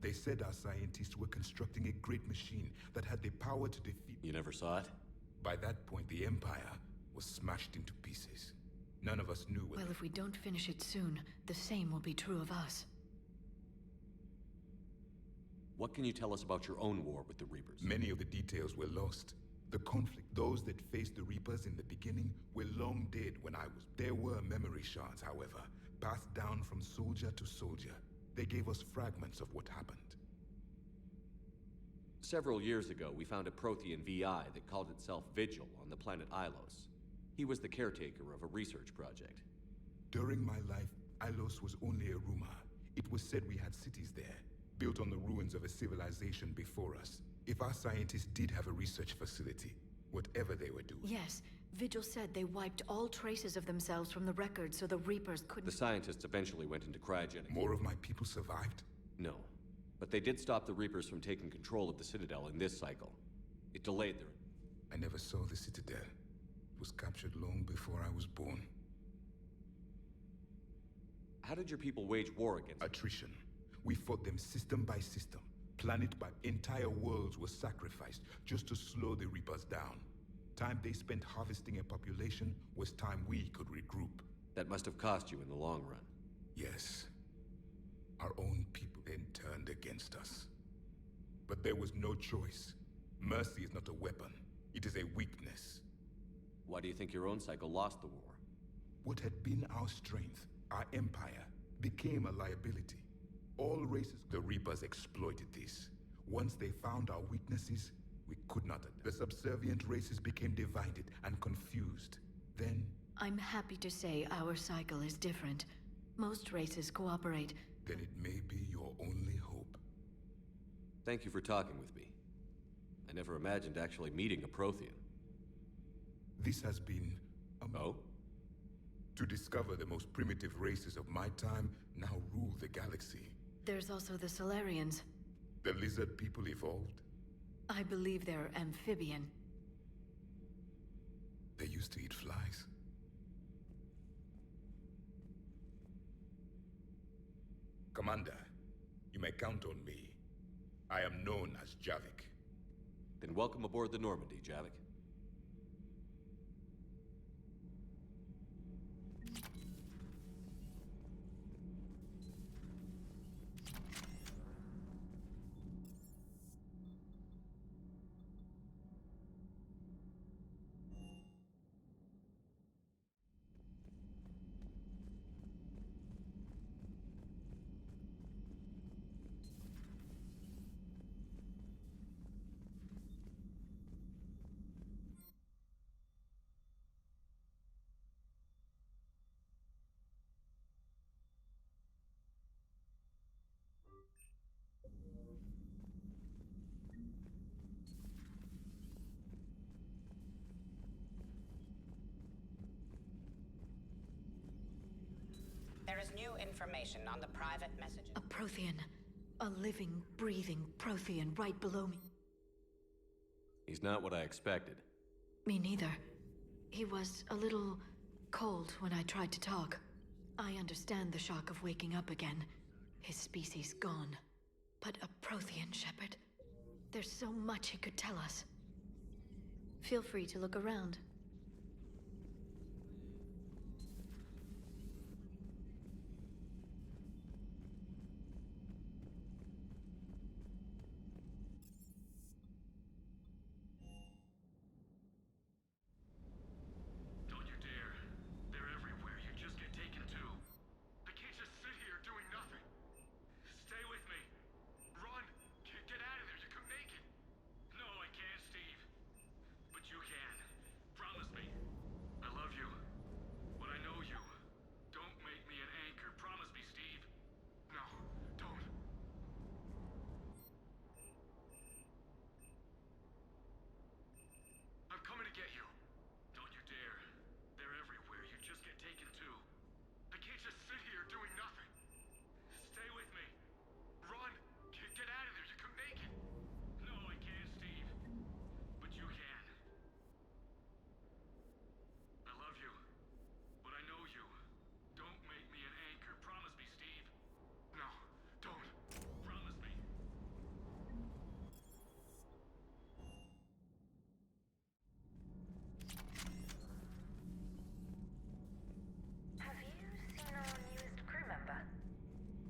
They said our scientists were constructing a great machine that had the power to defeat... You never saw it? By that point, the Empire was smashed into pieces. None of us knew what... Well, if we don't finish it soon, the same will be true of us. What can you tell us about your own war with the Reapers? Many of the details were lost. The conflict, those that faced the Reapers in the beginning, were long dead when I was... There were memory shards, however, passed down from soldier to soldier. They gave us fragments of what happened. Several years ago, we found a Prothean VI that called itself Vigil on the planet Ilos. He was the caretaker of a research project. During my life, Ilos was only a rumor. It was said we had cities there, built on the ruins of a civilization before us. If our scientists did have a research facility, whatever they were doing... Yes, Vigil said they wiped all traces of themselves from the records so the Reapers couldn't... The scientists eventually went into cryogenic... More of my people survived? No. But they did stop the Reapers from taking control of the Citadel in this cycle. It delayed their... I never saw the Citadel. It was captured long before I was born. How did your people wage war against... Attrition. We fought them system by system. Planet by entire worlds were sacrificed just to slow the Reapers down. Time they spent harvesting a population was time we could regroup. That must have cost you in the long run. Yes. Our own people then turned against us. But there was no choice. Mercy is not a weapon. It is a weakness. Why do you think your own cycle lost the war? What had been our strength, our empire, became a liability. All races, the Reapers exploited this. Once they found our weaknesses, we could not adapt. The subservient races became divided and confused. Then... I'm happy to say our cycle is different. Most races cooperate. Then it may be your only hope. Thank you for talking with me. I never imagined actually meeting a Prothean. This has been... Oh? To discover the most primitive races of my time now rule the galaxy. There's also the Solarians. The lizard people evolved? I believe they're amphibian. They used to eat flies. Commander, you may count on me. I am known as Javik. Then welcome aboard the Normandy, Javik. information on the private messages. A Prothean. A living, breathing Prothean right below me. He's not what I expected. Me neither. He was a little cold when I tried to talk. I understand the shock of waking up again. His species gone. But a Prothean, Shepard. There's so much he could tell us. Feel free to look around.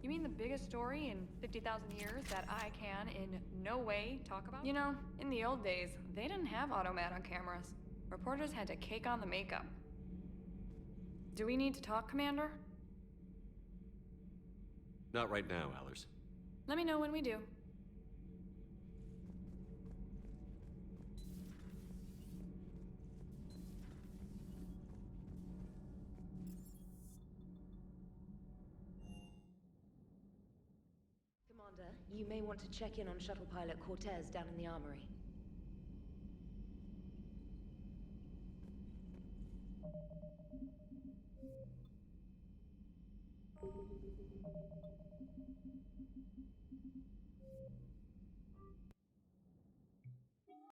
You mean the biggest story in 50,000 years that I can, in no way, talk about? You know, in the old days, they didn't have automat on cameras. Reporters had to cake on the makeup. Do we need to talk, Commander? Not right now, Allers. Let me know when we do. You may want to check in on shuttle pilot Cortez down in the armory.